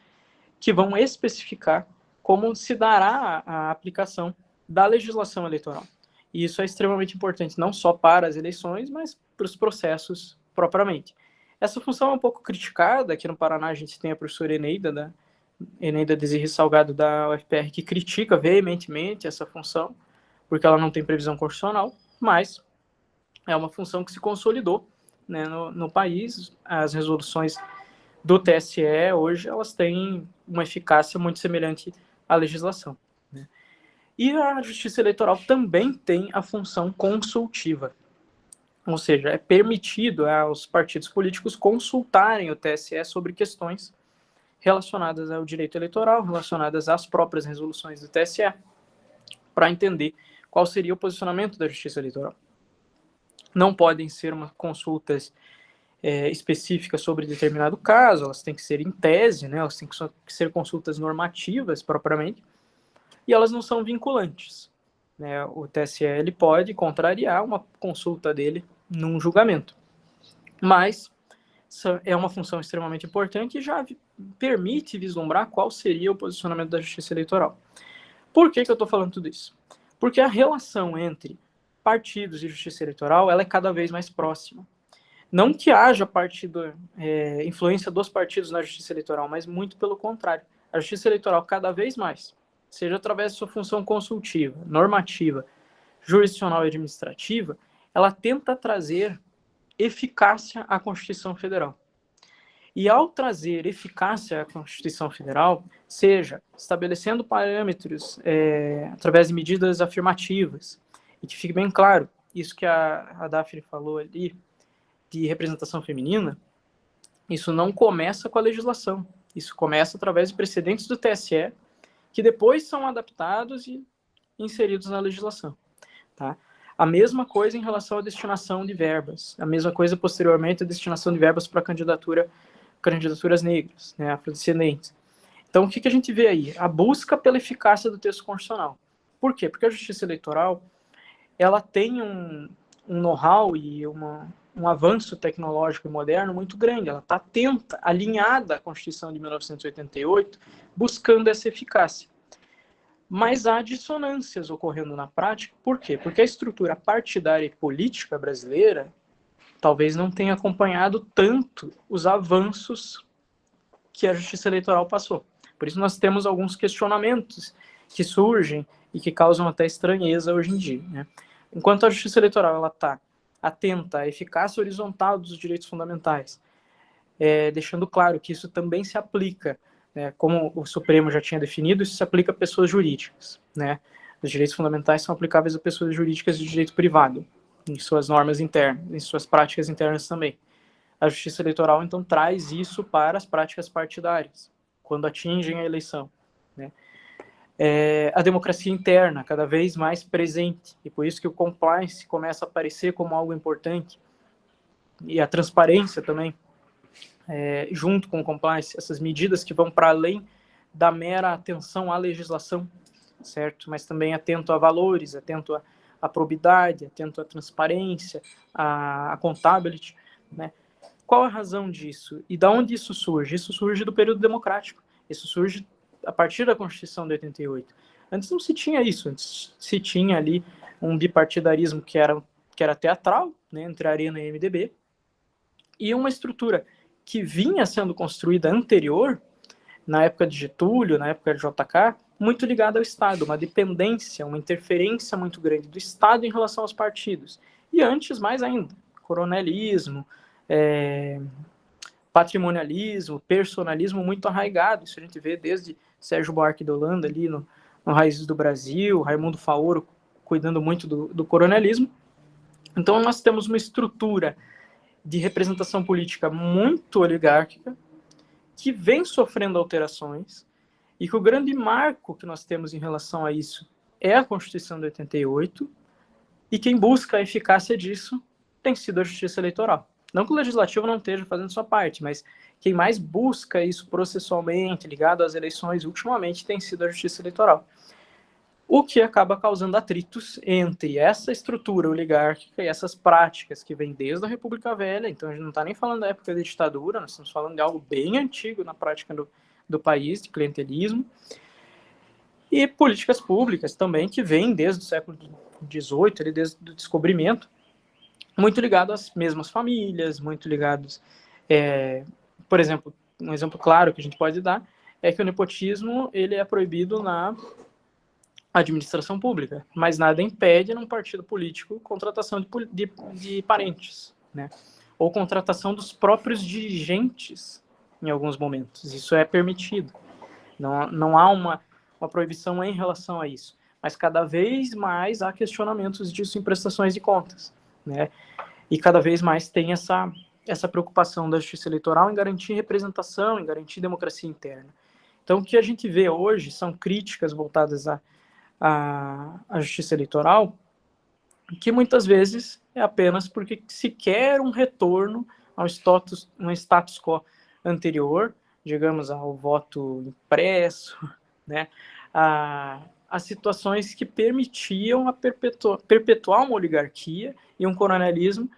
que vão especificar como se dará a aplicação da legislação eleitoral. E isso é extremamente importante, não só para as eleições, mas para os processos propriamente. Essa função é um pouco criticada. Aqui no Paraná a gente tem a professora Eneida Desirri Salgado, da UFPR, que critica veementemente essa função, porque ela não tem previsão constitucional, mas é uma função que se consolidou, né, no país. As resoluções do TSE hoje elas têm uma eficácia muito semelhante à legislação, né? E a Justiça Eleitoral também tem a função consultiva, ou seja, é permitido aos partidos políticos consultarem o TSE sobre questões relacionadas ao direito eleitoral, relacionadas às próprias resoluções do TSE, para entender qual seria o posicionamento da Justiça Eleitoral. Não podem ser consultas específicas sobre determinado caso, elas têm que ser em tese, né? Elas têm que ser consultas normativas propriamente, e elas não são vinculantes, né? O TSE ele pode contrariar uma consulta dele num julgamento, mas é uma função extremamente importante e já permite vislumbrar qual seria o posicionamento da Justiça Eleitoral. Por que eu estou falando tudo isso? Porque a relação entre partidos e Justiça Eleitoral ela é cada vez mais próxima. Não que haja influência dos partidos na Justiça Eleitoral, mas muito pelo contrário. A Justiça Eleitoral cada vez mais, seja através de sua função consultiva, normativa, jurisdicional e administrativa, ela tenta trazer eficácia à Constituição Federal. E ao trazer eficácia à Constituição Federal, seja estabelecendo parâmetros através de medidas afirmativas, e que fique bem claro, isso que a Daphne falou ali, de representação feminina, isso não começa com a legislação, isso começa através de precedentes do TSE, que depois são adaptados e inseridos na legislação, tá? A mesma coisa em relação à destinação de verbas, a mesma coisa posteriormente a destinação de verbas para candidaturas negras, né, afrodescendentes. Então, o que a gente vê aí? A busca pela eficácia do texto constitucional. Por quê? Porque a Justiça Eleitoral ela tem um know-how e um avanço tecnológico e moderno muito grande. Ela está atenta, alinhada à Constituição de 1988, buscando essa eficácia. Mas há dissonâncias ocorrendo na prática. Por quê? Porque a estrutura partidária e política brasileira talvez não tenha acompanhado tanto os avanços que a Justiça Eleitoral passou. Por isso nós temos alguns questionamentos que surgem e que causam até estranheza hoje em dia, né? Enquanto a Justiça Eleitoral está atenta à eficácia horizontal dos direitos fundamentais, deixando claro que isso também se aplica, né, como o Supremo já tinha definido, isso se aplica a pessoas jurídicas, né? Os direitos fundamentais são aplicáveis a pessoas jurídicas de direito privado, em suas normas internas, em suas práticas internas também. A Justiça Eleitoral, então, traz isso para as práticas partidárias, quando atingem a eleição, né? A democracia interna cada vez mais presente, e por isso que o compliance começa a aparecer como algo importante, e a transparência também, junto com o compliance, essas medidas que vão para além da mera atenção à legislação, certo? Mas também atento a valores, atento à probidade, atento à transparência, à accountability, né? Qual a razão disso? E de onde isso surge? Isso surge do período democrático, isso surge a partir da Constituição de 88. Antes não se tinha isso, antes se tinha ali um bipartidarismo que era teatral, né, entre a Arena e a MDB, e uma estrutura que vinha sendo construída anterior, na época de Getúlio, na época de JK, muito ligada ao Estado, uma dependência, uma interferência muito grande do Estado em relação aos partidos. E antes, mais ainda, coronelismo, patrimonialismo, personalismo muito arraigado. Isso a gente vê desde Sérgio Buarque de Holanda, ali no Raízes do Brasil, Raimundo Faoro cuidando muito do coronelismo. Então, nós temos uma estrutura de representação política muito oligárquica, que vem sofrendo alterações, e que o grande marco que nós temos em relação a isso é a Constituição de 88, e quem busca a eficácia disso tem sido a Justiça Eleitoral. Não que o Legislativo não esteja fazendo sua parte, mas quem mais busca isso processualmente, ligado às eleições, ultimamente, tem sido a Justiça Eleitoral. O que acaba causando atritos entre essa estrutura oligárquica e essas práticas que vêm desde a República Velha. Então, a gente não está nem falando da época da ditadura, nós estamos falando de algo bem antigo na prática do país, de clientelismo. E políticas públicas também, que vêm desde o século XVIII, desde o descobrimento, muito ligado às mesmas famílias, muito ligados... por exemplo, um exemplo claro que a gente pode dar é que o nepotismo ele é proibido na administração pública, mas nada impede num partido político contratação de parentes, né? Ou contratação dos próprios dirigentes em alguns momentos. Isso é permitido. Não há uma proibição em relação a isso. Mas cada vez mais há questionamentos disso em prestações de contas, né? E cada vez mais tem essa preocupação da Justiça Eleitoral em garantir representação, em garantir democracia interna. Então, o que a gente vê hoje são críticas voltadas à Justiça Eleitoral, que muitas vezes é apenas porque se quer um retorno ao status quo anterior, digamos, ao voto impresso, né, a situações que permitiam perpetuar uma oligarquia e um coronelismo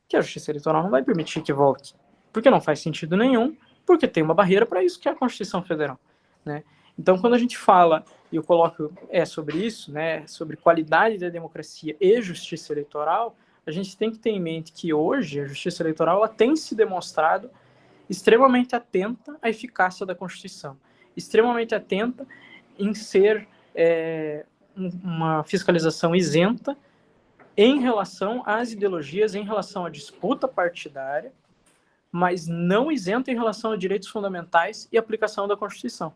que a Justiça Eleitoral não vai permitir que volte, porque não faz sentido nenhum, porque tem uma barreira para isso, que é a Constituição Federal, né? Então, quando a gente fala, e eu coloco sobre isso, né, sobre qualidade da democracia e justiça eleitoral, a gente tem que ter em mente que hoje a justiça eleitoral ela tem se demonstrado extremamente atenta à eficácia da Constituição, extremamente atenta em ser uma fiscalização isenta em relação às ideologias, em relação à disputa partidária, mas não isenta em relação a direitos fundamentais e aplicação da Constituição.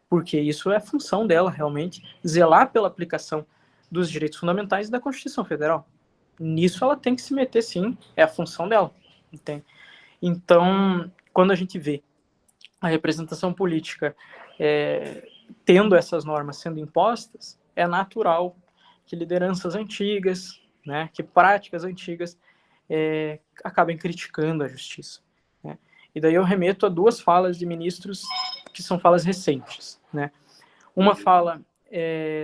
Porque isso é função dela, realmente, zelar pela aplicação dos direitos fundamentais da Constituição Federal. Nisso ela tem que se meter, sim, é a função dela. Entende? Então, quando a gente vê a representação política tendo essas normas sendo impostas, é natural que lideranças antigas, né, que práticas antigas acabem criticando a justiça, né? E daí eu remeto a duas falas de ministros que são falas recentes, né? Uma fala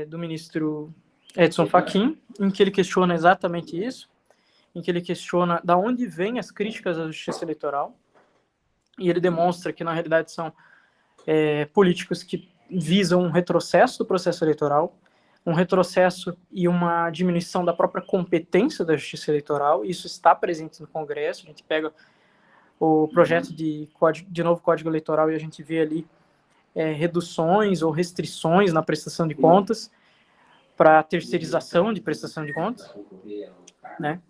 do ministro Edson Fachin, em que ele questiona exatamente isso, em que ele questiona da onde vêm as críticas à justiça eleitoral, e ele demonstra que, na realidade, são políticos que visam um retrocesso do processo eleitoral, um retrocesso e uma diminuição da própria competência da justiça eleitoral. Isso está presente no Congresso. A gente pega o projeto de novo Código Eleitoral e a gente vê ali reduções ou restrições na prestação de contas para terceirização de prestação de contas, né?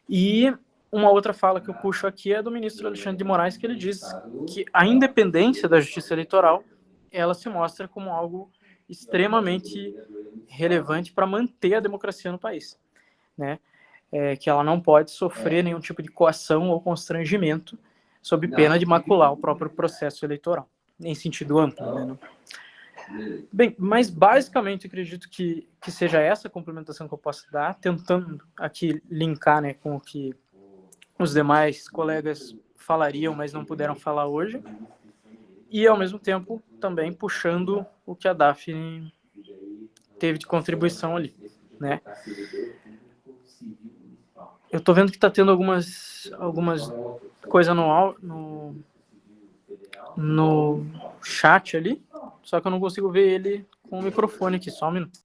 E uma outra fala que eu puxo aqui é do ministro Alexandre de Moraes, que ele diz que a independência da justiça eleitoral ela se mostra como algo extremamente relevante para manter a democracia no país, né? Que ela não pode sofrer nenhum tipo de coação ou constrangimento sob pena de macular o próprio processo eleitoral, em sentido amplo, né? Bem, mas basicamente eu acredito que seja essa a complementação que eu posso dar, tentando aqui linkar, né, com o que os demais colegas falariam, mas não puderam falar hoje, e ao mesmo tempo também puxando o que a Daphne teve de contribuição ali, né? Eu tô vendo que tá tendo algumas coisas no chat ali, só que eu não consigo ver ele com o microfone aqui, só um minuto.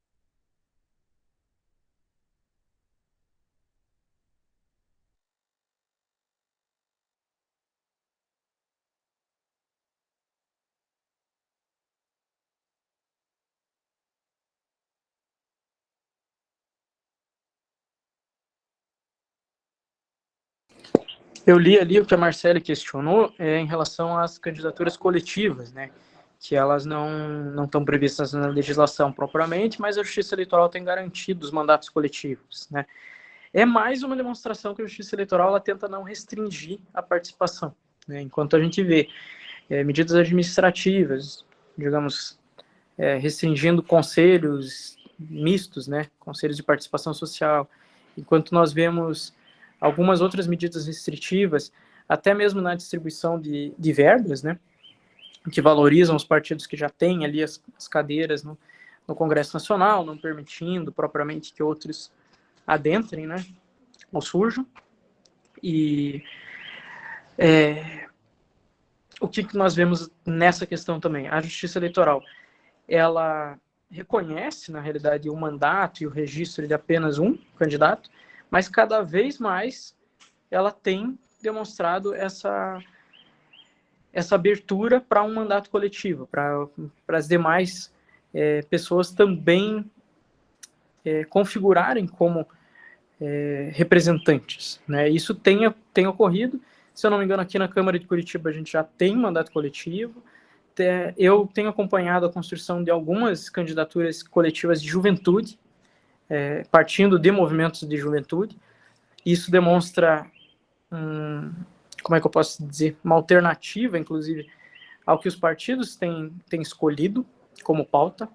Eu li ali o que a Marcele questionou em relação às candidaturas coletivas, né? Que elas não estão previstas na legislação propriamente, mas a Justiça Eleitoral tem garantido os mandatos coletivos, né? É mais uma demonstração que a Justiça Eleitoral ela tenta não restringir a participação, né? Enquanto a gente vê medidas administrativas, digamos, restringindo conselhos mistos, né? Conselhos de participação social, enquanto nós vemos algumas outras medidas restritivas, até mesmo na distribuição de verbas, né, que valorizam os partidos que já têm ali as cadeiras no Congresso Nacional, não permitindo propriamente que outros adentrem, né, ou surjam. E o que nós vemos nessa questão também? A Justiça Eleitoral, ela reconhece, na realidade, o mandato e o registro de apenas um candidato, mas cada vez mais ela tem demonstrado essa abertura para um mandato coletivo, para as demais pessoas também configurarem como representantes, né? Isso tem ocorrido. Se eu não me engano, aqui na Câmara de Curitiba a gente já tem mandato coletivo. Eu tenho acompanhado a construção de algumas candidaturas coletivas de juventude, partindo de movimentos de juventude. Isso demonstra, como é que eu posso dizer, uma alternativa, inclusive, ao que os partidos têm escolhido como pauta.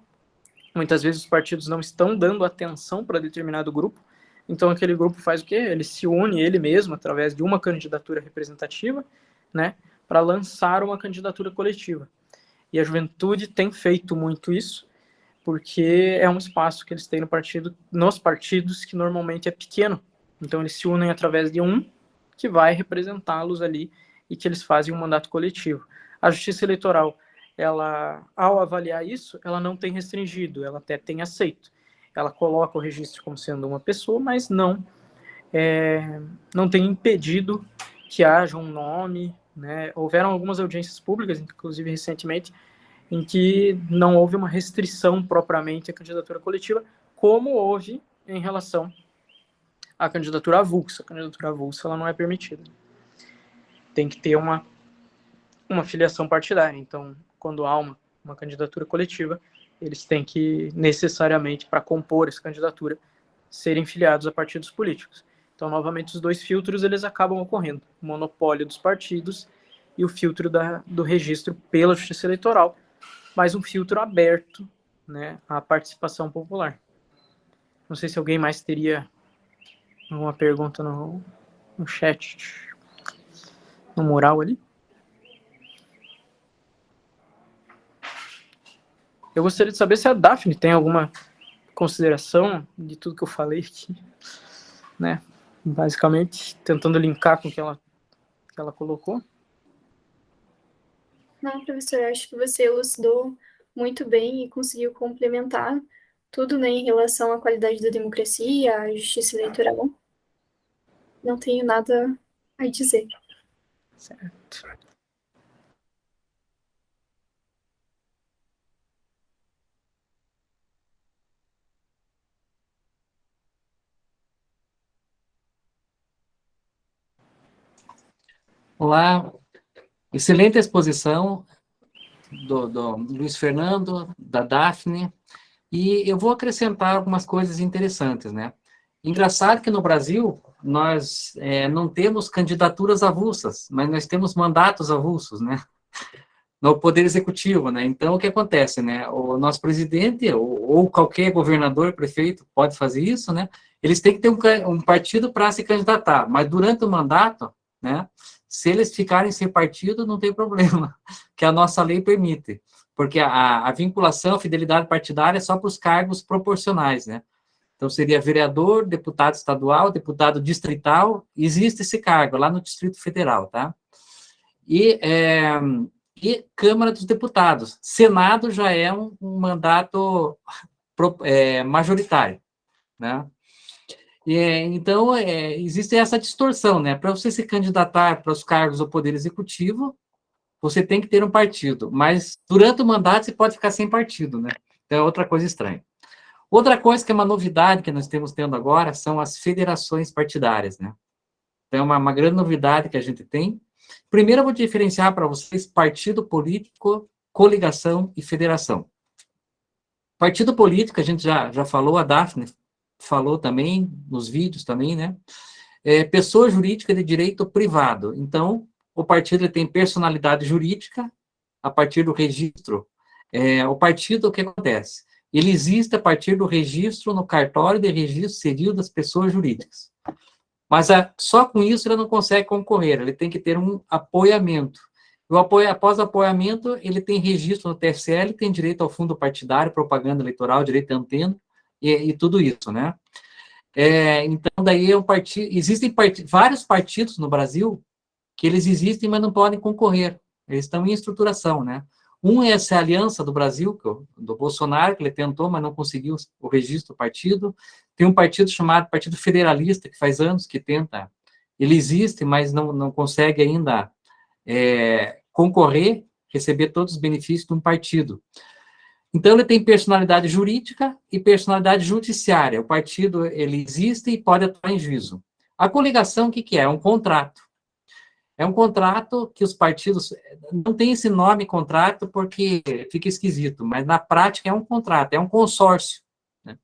Muitas vezes os partidos não estão dando atenção para determinado grupo, então aquele grupo faz o quê? Ele se une ele mesmo, através de uma candidatura representativa, né, para lançar uma candidatura coletiva. E a juventude tem feito muito isso, porque é um espaço que eles têm nos partidos que normalmente é pequeno. Então eles se unem através de um que vai representá-los ali e que eles fazem um mandato coletivo. A Justiça Eleitoral, ela, ao avaliar isso, ela não tem restringido, ela até tem aceito. Ela coloca o registro como sendo uma pessoa, mas não tem impedido que haja um nome, né? Houveram algumas audiências públicas, inclusive recentemente, em que não houve uma restrição propriamente à candidatura coletiva, como houve em relação à candidatura avulsa. A candidatura avulsa ela não é permitida. Tem que ter uma filiação partidária. Então, quando há uma candidatura coletiva, eles têm que, necessariamente, para compor essa candidatura, serem filiados a partidos políticos. Então, novamente, os dois filtros eles acabam ocorrendo. O monopólio dos partidos e o filtro do registro pela Justiça Eleitoral, mas um filtro aberto, né, à participação popular. Não sei se alguém mais teria alguma pergunta no chat, no mural ali. Eu gostaria de saber se a Daphne tem alguma consideração de tudo que eu falei aqui, né? Basicamente, tentando linkar com o que ela colocou. Não, professor, acho que você elucidou muito bem e conseguiu complementar tudo, né, em relação à qualidade da democracia, à justiça eleitoral. Não tenho nada a dizer. Certo. Olá, excelente exposição do Luiz Fernando, da Daphne, e eu vou acrescentar algumas coisas interessantes, né? Engraçado que no Brasil nós não temos candidaturas avulsas, mas nós temos mandatos avulsos, né? No Poder Executivo, né? Então, o que acontece, né? O nosso presidente ou qualquer governador, prefeito, pode fazer isso, né? Eles têm que ter um partido para se candidatar, mas durante o mandato, né? Se eles ficarem sem partido, não tem problema, que a nossa lei permite, porque a vinculação, a fidelidade partidária é só para os cargos proporcionais, né? Então, seria vereador, deputado estadual, deputado distrital, existe esse cargo lá no Distrito Federal, tá? E Câmara dos Deputados. Senado já é um mandato majoritário, né? Então, existe essa distorção, né? Para você se candidatar para os cargos do Poder Executivo, você tem que ter um partido, mas durante o mandato você pode ficar sem partido, né? Então, é outra coisa estranha. Outra coisa que é uma novidade que nós temos tendo agora são as federações partidárias, né? Então, é uma grande novidade que a gente tem. Primeiro, eu vou diferenciar para vocês partido político, coligação e federação. Partido político, a gente já falou, a Daphne falou também, nos vídeos também, né? Pessoa jurídica de direito privado. Então, o partido tem personalidade jurídica a partir do registro. O partido, o que acontece? Ele existe a partir do registro no cartório de registro civil das pessoas jurídicas. Mas só com isso ele não consegue concorrer, ele tem que ter um apoiamento. Após o apoiamento, ele tem registro no TSL, tem direito ao fundo partidário, propaganda eleitoral, direito à antena, e tudo isso, né? Então, daí é um partido. Existem vários partidos no Brasil que eles existem, mas não podem concorrer. Eles estão em estruturação, né? Um é essa Aliança do Brasil, do Bolsonaro, que ele tentou, mas não conseguiu o registro do partido. Tem um partido chamado Partido Federalista, que faz anos que tenta. Ele existe, mas não consegue ainda concorrer, receber todos os benefícios de um partido. Então, ele tem personalidade jurídica e personalidade judiciária. O partido, ele existe e pode atuar em juízo. A coligação, o que é? É um contrato. É um contrato que os partidos... Não tem esse nome contrato porque fica esquisito, mas na prática é um contrato, é um consórcio, né?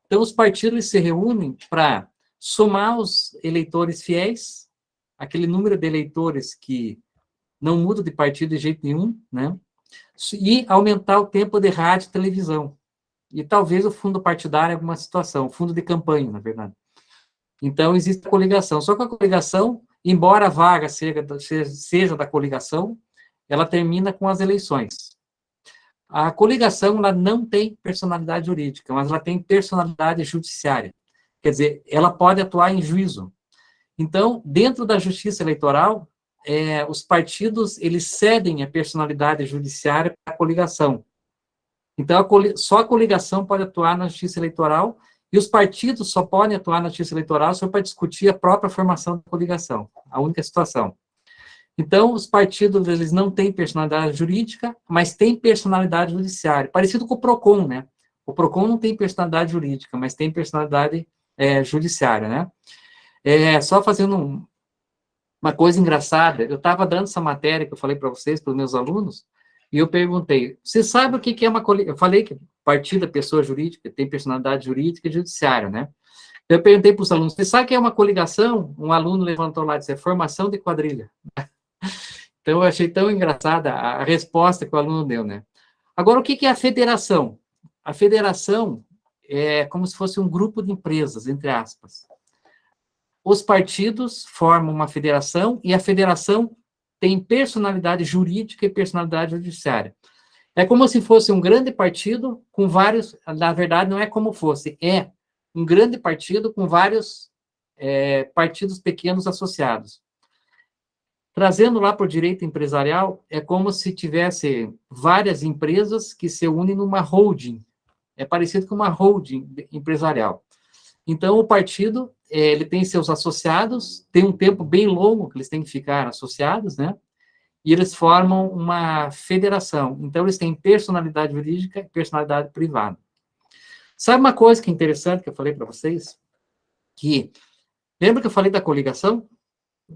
Então, os partidos se reúnem para somar os eleitores fiéis, aquele número de eleitores que não muda de partido de jeito nenhum, né? E aumentar o tempo de rádio e televisão. E talvez o fundo partidário em alguma situação, fundo de campanha, na verdade. Então, existe a coligação. Só que a coligação, embora a vaga seja da coligação, ela termina com as eleições. A coligação, ela não tem personalidade jurídica, mas ela tem personalidade judiciária. Quer dizer, ela pode atuar em juízo. Então, dentro da justiça eleitoral, os partidos, eles cedem a personalidade judiciária para a coligação. Então, só a coligação pode atuar na justiça eleitoral, e os partidos só podem atuar na justiça eleitoral só para discutir a própria formação da coligação, a única situação. Então, os partidos, eles não têm personalidade jurídica, mas têm personalidade judiciária, parecido com o PROCON, né? O PROCON não tem personalidade jurídica, mas tem personalidade judiciária, né? Só fazendo uma coisa engraçada, eu estava dando essa matéria que eu falei para vocês, para os meus alunos, e eu perguntei, você sabe o que é uma coligação? Eu falei que partido é pessoa jurídica, tem personalidade jurídica e judiciária, né? Eu perguntei para os alunos, você sabe o que é uma coligação? Um aluno levantou lá e disse, formação de quadrilha. Então, eu achei tão engraçada a resposta que o aluno deu, né? Agora, o que é a federação? A federação é como se fosse um grupo de empresas, entre aspas. Os partidos formam uma federação e a federação tem personalidade jurídica e personalidade judiciária. É como se fosse um grande partido com vários... Na verdade, não é como fosse, é um grande partido com vários partidos pequenos associados. Trazendo lá para o direito empresarial, é como se tivesse várias empresas que se unem numa holding. É parecido com uma holding empresarial. Então, o partido, ele tem seus associados, tem um tempo bem longo que eles têm que ficar associados, né? E eles formam uma federação. Então, eles têm personalidade jurídica e personalidade privada. Sabe uma coisa que é interessante que eu falei para vocês? Lembra que eu falei da coligação?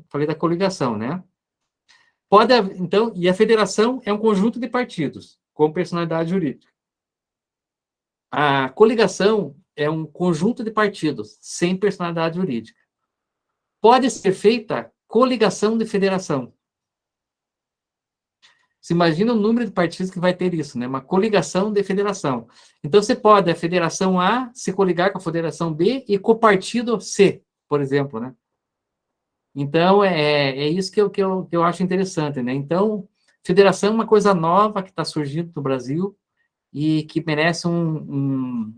Falei da coligação, né? Então, e a federação é um conjunto de partidos com personalidade jurídica. A coligação é um conjunto de partidos sem personalidade jurídica. Pode ser feita coligação de federação. Você imagina o número de partidos que vai ter isso, né? Uma coligação de federação. Então, você pode, a federação A, se coligar com a federação B e com o partido C, por exemplo, né? Então, é isso que eu acho interessante, né? Então, federação é uma coisa nova que está surgindo no Brasil e que merece um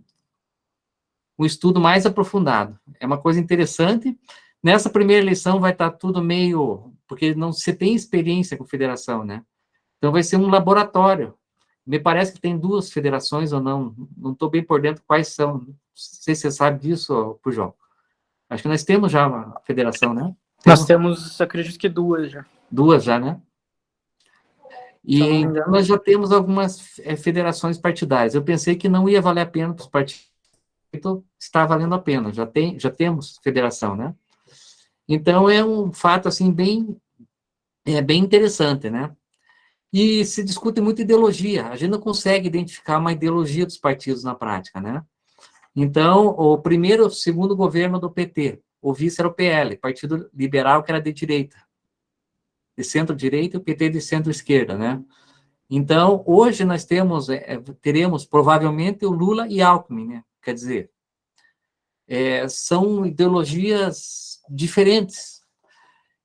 estudo mais aprofundado. É uma coisa interessante. Nessa primeira eleição vai estar tudo meio... Porque não se tem experiência com federação, né? Então, vai ser um laboratório. Me parece que tem 2 federações ou não. Não estou bem por dentro quais são. Não sei se você sabe disso, Pujol. Acho que nós temos já uma federação, né? Nós temos, acredito que 2 já. 2 já, né? E nós já temos algumas federações partidárias. Eu pensei que não ia valer a pena para os partidos. Então, está valendo a pena. Já temos federação, né? Então, é um fato, assim, bem interessante, né? E se discute muito ideologia. A gente não consegue identificar uma ideologia dos partidos na prática, né? Então, o segundo governo do PT, o vice era o PL, Partido Liberal, que era de direita, de centro-direita, e o PT de centro-esquerda, né? Então, hoje nós teremos provavelmente o Lula e Alckmin, né? Quer dizer, são ideologias diferentes.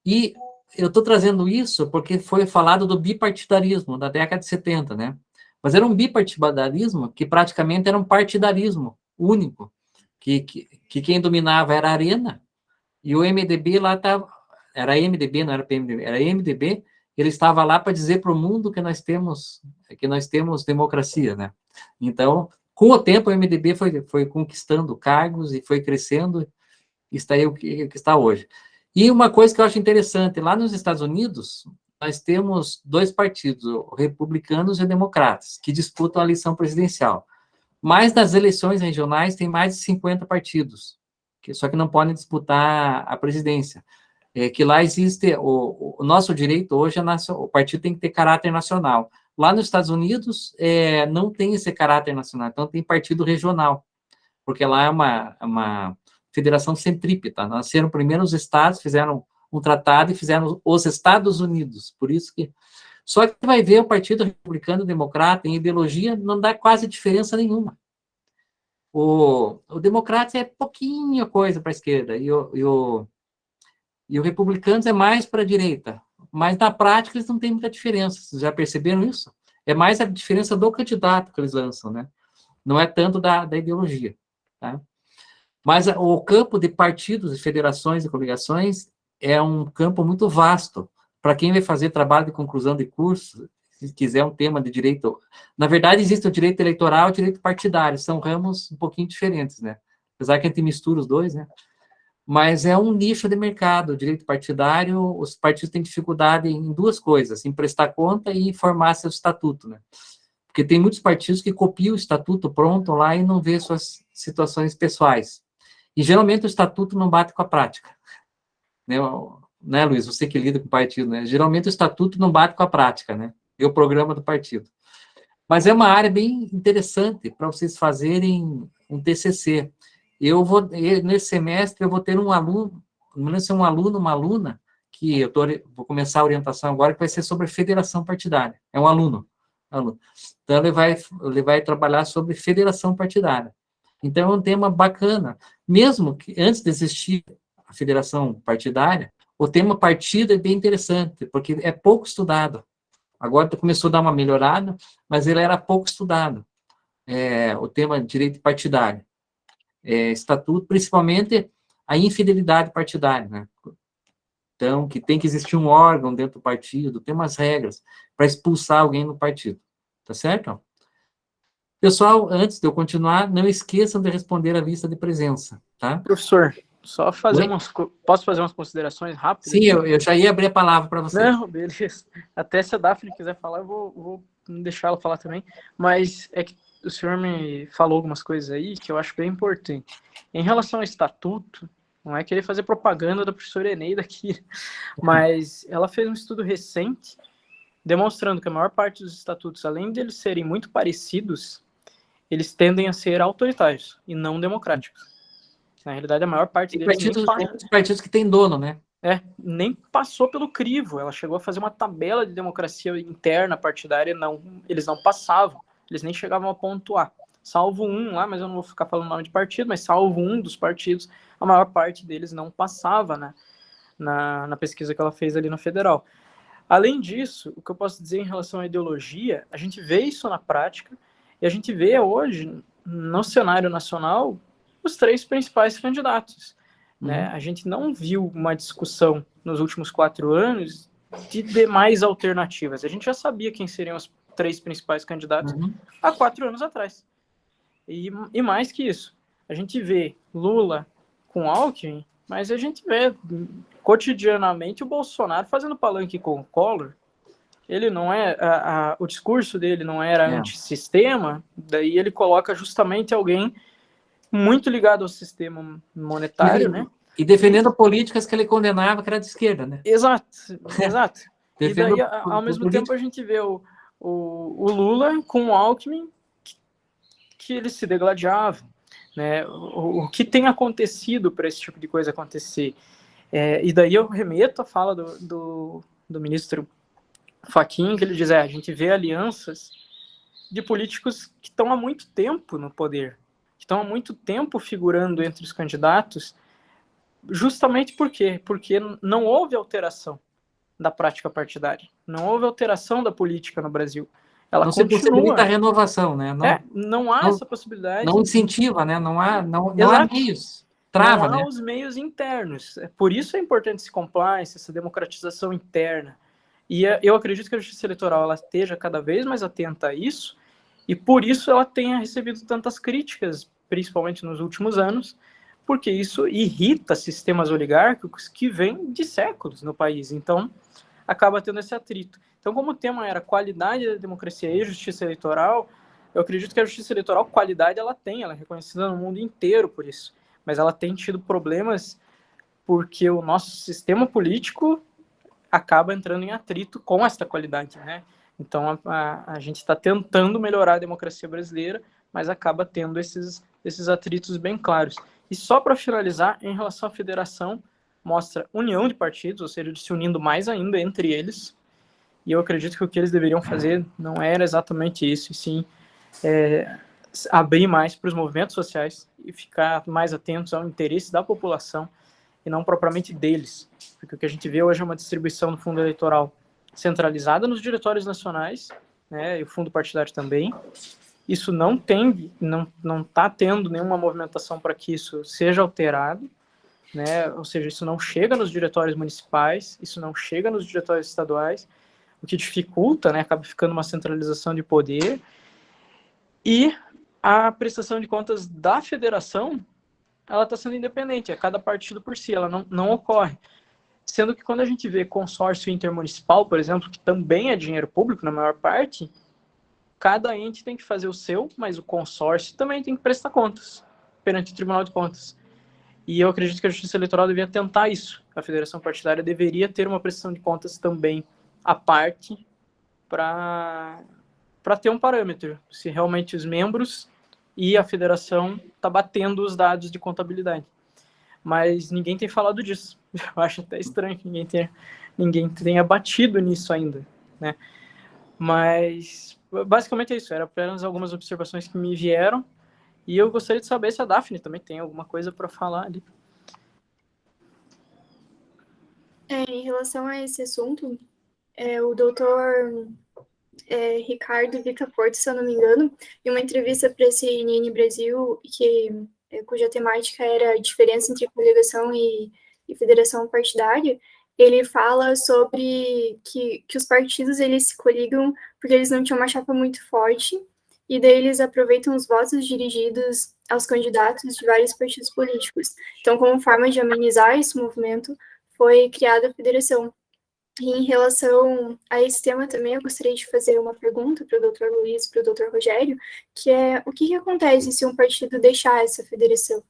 E eu estou trazendo isso porque foi falado do bipartidarismo da década de 70, né? Mas era um bipartidarismo que praticamente era um partidarismo único, que quem dominava era a Arena, e o MDB lá estava, era MDB, não era PMDB, era MDB, ele estava lá para dizer para o mundo que nós temos democracia, né? Então, com o tempo, o MDB foi conquistando cargos e foi crescendo, e está aí o que está hoje. E uma coisa que eu acho interessante, lá nos Estados Unidos, nós temos dois partidos, republicanos e democratas, que disputam a eleição presidencial. Mas nas eleições regionais tem mais de 50 partidos, só que não podem disputar a presidência. Que lá existe, o nosso direito hoje, o partido tem que ter caráter nacional. Lá nos Estados Unidos, não tem esse caráter nacional, então tem partido regional, porque lá é uma federação centrípeta. Nasceram primeiro os estados, fizeram um tratado e fizeram os Estados Unidos, por isso que... Só que vai ver o Partido Republicano Democrata, em ideologia, não dá quase diferença nenhuma. O Democrata é pouquinho coisa para a esquerda, e o Republicanos é mais para a direita. Mas, na prática, eles não têm muita diferença. Vocês já perceberam isso? É mais a diferença do candidato que eles lançam, né? Não é tanto da ideologia, tá? Mas o campo de partidos, federações e coligações é um campo muito vasto. Para quem vai fazer trabalho de conclusão de curso, se quiser um tema de direito... Na verdade, existe o direito eleitoral e o direito partidário. São ramos um pouquinho diferentes, né? Apesar que a gente mistura os dois, né? Mas é um nicho de mercado. O direito partidário, os partidos têm dificuldade em duas coisas, em prestar conta e formar seu estatuto, né? Porque tem muitos partidos que copiam o estatuto pronto lá e não vê suas situações pessoais. E, geralmente, o estatuto não bate com a prática. Né, Luiz? Você que lida com o partido, né? Geralmente, o estatuto não bate com a prática, né? E o programa do partido. Mas é uma área bem interessante para vocês fazerem um TCC. Nesse semestre, eu vou ter um aluno, uma aluna, que vou começar a orientação agora, que vai ser sobre federação partidária. É um aluno. Então, ele vai trabalhar sobre federação partidária. Então, é um tema bacana. Mesmo que antes de existir a federação partidária, o tema partido é bem interessante, porque é pouco estudado. Agora começou a dar uma melhorada, mas ele era pouco estudado. O tema direito partidário. Estatuto, principalmente a infidelidade partidária, né? Então, que tem que existir um órgão dentro do partido, tem umas regras para expulsar alguém do partido. Tá certo? Pessoal, antes de eu continuar, não esqueçam de responder a lista de presença, tá? Professor, só fazer posso fazer umas considerações rápidas? Sim, eu já ia abrir a palavra para você. Não, beleza. Até se a Daphne quiser falar, eu vou deixar ela falar também. Mas é que o senhor me falou algumas coisas aí que eu acho bem importante. Em relação ao estatuto, não é querer fazer propaganda da professora Eneida aqui, mas ela fez um estudo recente demonstrando que a maior parte dos estatutos, além de eles serem muito parecidos, eles tendem a ser autoritários e não democráticos. Na realidade, a maior parte deles... Partidos que têm dono, né? Nem passou pelo crivo. Ela chegou a fazer uma tabela de democracia interna partidária, eles não passavam, eles nem chegavam a pontuar. Salvo um lá, mas eu não vou ficar falando o nome de partido, mas salvo um dos partidos, a maior parte deles não passava, né, na pesquisa que ela fez ali no Federal. Além disso, o que eu posso dizer em relação à ideologia, a gente vê isso na prática, e a gente vê hoje, no cenário nacional, os três principais candidatos. Né? A gente não viu uma discussão nos últimos 4 anos de demais alternativas. A gente já sabia quem seriam os 3 principais candidatos há 4 anos atrás. E mais que isso, a gente vê Lula com Alckmin, mas a gente vê cotidianamente o Bolsonaro fazendo palanque com o Collor. Ele não é... o discurso dele não era antissistema, daí ele coloca justamente alguém muito ligado ao sistema monetário, né? E defendendo políticas que ele condenava, que era de esquerda, né? Exato, exato. E daí, Defendendo ao mesmo política. tempo, a gente vê o Lula com o Alckmin, que eles se degladiavam, né? O que tem acontecido para esse tipo de coisa acontecer? E daí eu remeto à fala do ministro Fachin, que ele diz, a gente vê alianças de políticos que estão há muito tempo no poder, que estão há muito tempo figurando entre os candidatos, justamente por quê? Porque não houve alteração da prática partidária, não houve alteração da política no Brasil. Ela não se possibilita a continua. renovação, né? Não há essa possibilidade. Não incentiva, né? Não há meios. Não Trava, há né? os meios internos. Por isso é importante esse compliance, essa democratização interna. E eu acredito que a Justiça Eleitoral ela esteja cada vez mais atenta a isso, e por isso ela tenha recebido tantas críticas, principalmente nos últimos anos, porque isso irrita sistemas oligárquicos que vêm de séculos no país. Então, acaba tendo esse atrito. Então, como o tema era qualidade da democracia e justiça eleitoral, eu acredito que a justiça eleitoral, qualidade ela tem, ela é reconhecida no mundo inteiro por isso. Mas ela tem tido problemas porque o nosso sistema político acaba entrando em atrito com essa qualidade, né? Então, a gente está tentando melhorar a democracia brasileira, mas acaba tendo esses atritos bem claros. E só para finalizar, em relação à federação, mostra união de partidos, ou seja, se unindo mais ainda entre eles, e eu acredito que o que eles deveriam fazer não era exatamente isso, e sim abrir mais para os movimentos sociais e ficar mais atentos ao interesse da população e não propriamente deles, porque o que a gente vê hoje é uma distribuição do fundo eleitoral centralizada nos diretórios nacionais, né, e o fundo partidário também. Isso não está tendo nenhuma movimentação para que isso seja alterado, né, ou seja, isso não chega nos diretórios municipais, isso não chega nos diretórios estaduais, o que dificulta, né, acaba ficando uma centralização de poder, e a prestação de contas da federação ela está sendo independente, é cada partido por si, ela não ocorre. Sendo que quando a gente vê consórcio intermunicipal, por exemplo, que também é dinheiro público na maior parte, cada ente tem que fazer o seu, mas o consórcio também tem que prestar contas perante o Tribunal de Contas. E eu acredito que a Justiça Eleitoral devia tentar isso. A federação partidária deveria ter uma prestação de contas também à parte para ter um parâmetro, se realmente os membros e a federação está batendo os dados de contabilidade. Mas ninguém tem falado disso. Eu acho até estranho que ninguém tenha batido nisso ainda, né? Mas, basicamente é isso. Era apenas algumas observações que me vieram. E eu gostaria de saber se a Daphne também tem alguma coisa para falar ali. Em relação a esse assunto, o doutor Ricardo Vica Porto, se eu não me engano, em uma entrevista para esse CNN Brasil, cuja temática era a diferença entre coligação e federação partidária, ele fala sobre que os partidos eles se coligam porque eles não tinham uma chapa muito forte, e daí eles aproveitam os votos dirigidos aos candidatos de vários partidos políticos. Então, como forma de amenizar esse movimento, foi criada a federação. E em relação a esse tema também, eu gostaria de fazer uma pergunta para o Dr. Luiz, para o Dr. Rogério, que é o que acontece se um partido deixar essa federação?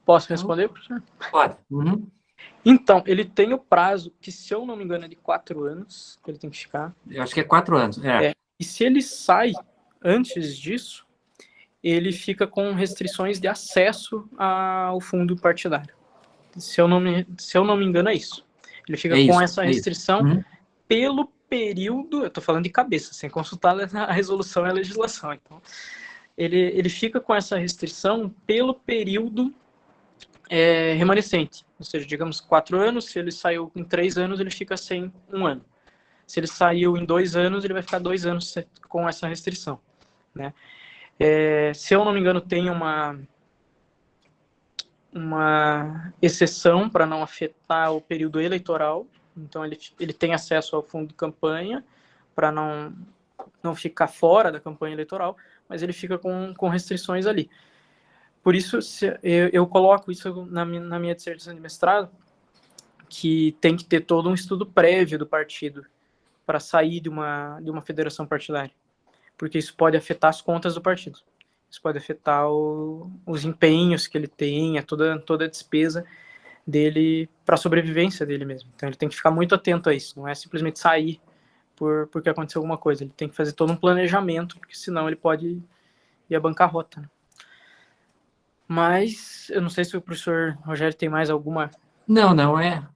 Posso responder, professor? Pode. Uhum. Então, ele tem o prazo, que se eu não me engano é de 4 anos, que ele tem que ficar. Eu acho que é 4 anos. E se ele sai antes disso, ele fica com restrições de acesso ao fundo partidário. Se eu não me engano, é isso. Ele fica com essa restrição pelo período... Eu estou falando de cabeça, sem consultar a resolução e a legislação. Então, ele fica com essa restrição pelo período remanescente. Ou seja, digamos 4 anos, se ele saiu em 3 anos, ele fica sem 1 ano. Se ele saiu em 2 anos, ele vai ficar 2 anos com essa restrição, né? Se eu não me engano, tem uma exceção para não afetar o período eleitoral. Então, ele tem acesso ao fundo de campanha para não ficar fora da campanha eleitoral, mas ele fica com restrições ali. Por isso, eu coloco isso na minha dissertação de mestrado, que tem que ter todo um estudo prévio do partido para sair de uma federação partidária, porque isso pode afetar as contas do partido. Isso pode afetar os empenhos que ele tem, toda a despesa dele para a sobrevivência dele mesmo. Então ele tem que ficar muito atento a isso, não é simplesmente sair porque aconteceu alguma coisa, ele tem que fazer todo um planejamento, porque senão ele pode ir à bancarrota, né? Mas eu não sei se o professor Rogério tem mais alguma... Não,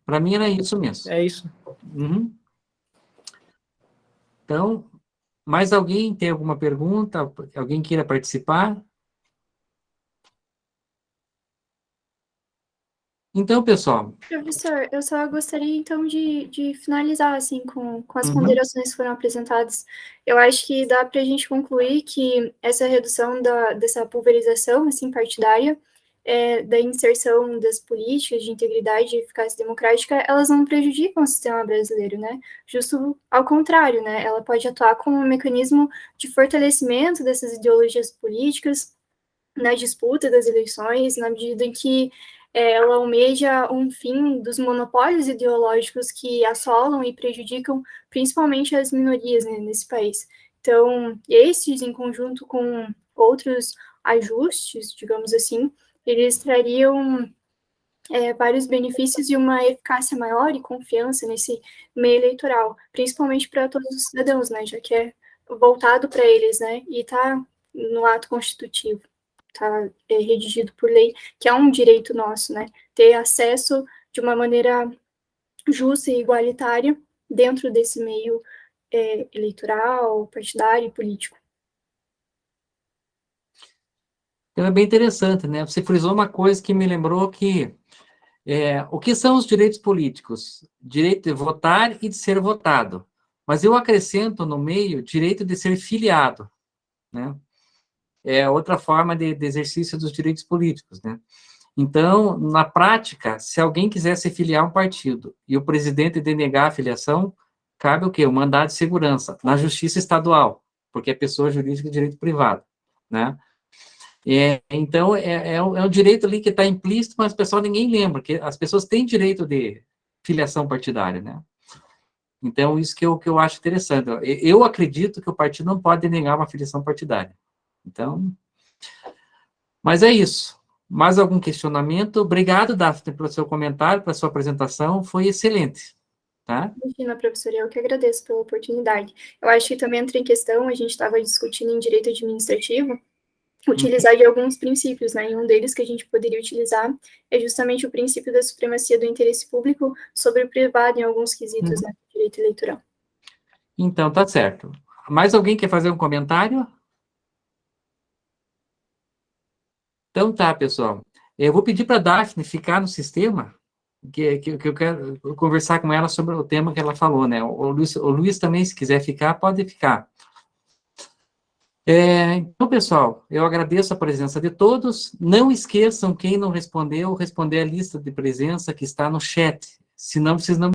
para mim era isso mesmo. É isso. Uhum. Então, mais alguém tem alguma pergunta? Alguém queira participar? Então, pessoal... Professor, eu só gostaria, então, de finalizar, assim, com as Uhum. ponderações que foram apresentadas. Eu acho que dá para a gente concluir que essa redução dessa pulverização, assim, partidária, da inserção das políticas de integridade e eficácia democrática, elas não prejudicam o sistema brasileiro, né? Justo ao contrário, né? Ela pode atuar como um mecanismo de fortalecimento dessas ideologias políticas na disputa das eleições, na medida em que ela almeja um fim dos monopólios ideológicos que assolam e prejudicam principalmente as minorias, né, nesse país. Então, esses, em conjunto com outros ajustes, digamos assim, eles trariam vários benefícios e uma eficácia maior e confiança nesse meio eleitoral, principalmente para todos os cidadãos, né, já que é voltado para eles, né, e está no ato constitutivo, está redigido por lei, que é um direito nosso, né, ter acesso de uma maneira justa e igualitária dentro desse meio eleitoral, partidário e político. Então, é bem interessante, né? Você frisou uma coisa que me lembrou que o que são os direitos políticos? Direito de votar e de ser votado. Mas eu acrescento no meio direito de ser filiado, né? É outra forma de exercício dos direitos políticos, né? Então, na prática, se alguém quiser se filiar a um partido e o presidente denegar a filiação, cabe o quê? O mandado de segurança na justiça estadual, porque é pessoa jurídica de direito privado, né? Então, um direito ali que está implícito, mas o pessoal ninguém lembra, que as pessoas têm direito de filiação partidária, né? Então, isso que eu acho interessante. Eu acredito que o partido não pode denegar uma filiação partidária. Então, mas é isso. Mais algum questionamento? Obrigado, Daphne, pelo seu comentário, pela sua apresentação, foi excelente, tá? Imagina, professora, eu que agradeço pela oportunidade. Eu acho que também entra em questão, a gente estava discutindo em direito administrativo, utilizar de alguns princípios, né? E um deles que a gente poderia utilizar é justamente o princípio da supremacia do interesse público sobre o privado em alguns quesitos, né, do direito eleitoral. Então, tá certo. Mais alguém quer fazer um comentário? Então tá, pessoal. Eu vou pedir para a Daphne ficar no sistema, que eu quero conversar com ela sobre o tema que ela falou, né? O Luiz também, se quiser ficar, pode ficar. Então, pessoal, eu agradeço a presença de todos. Não esqueçam, quem não respondeu, responder a lista de presença que está no chat. Senão, vocês não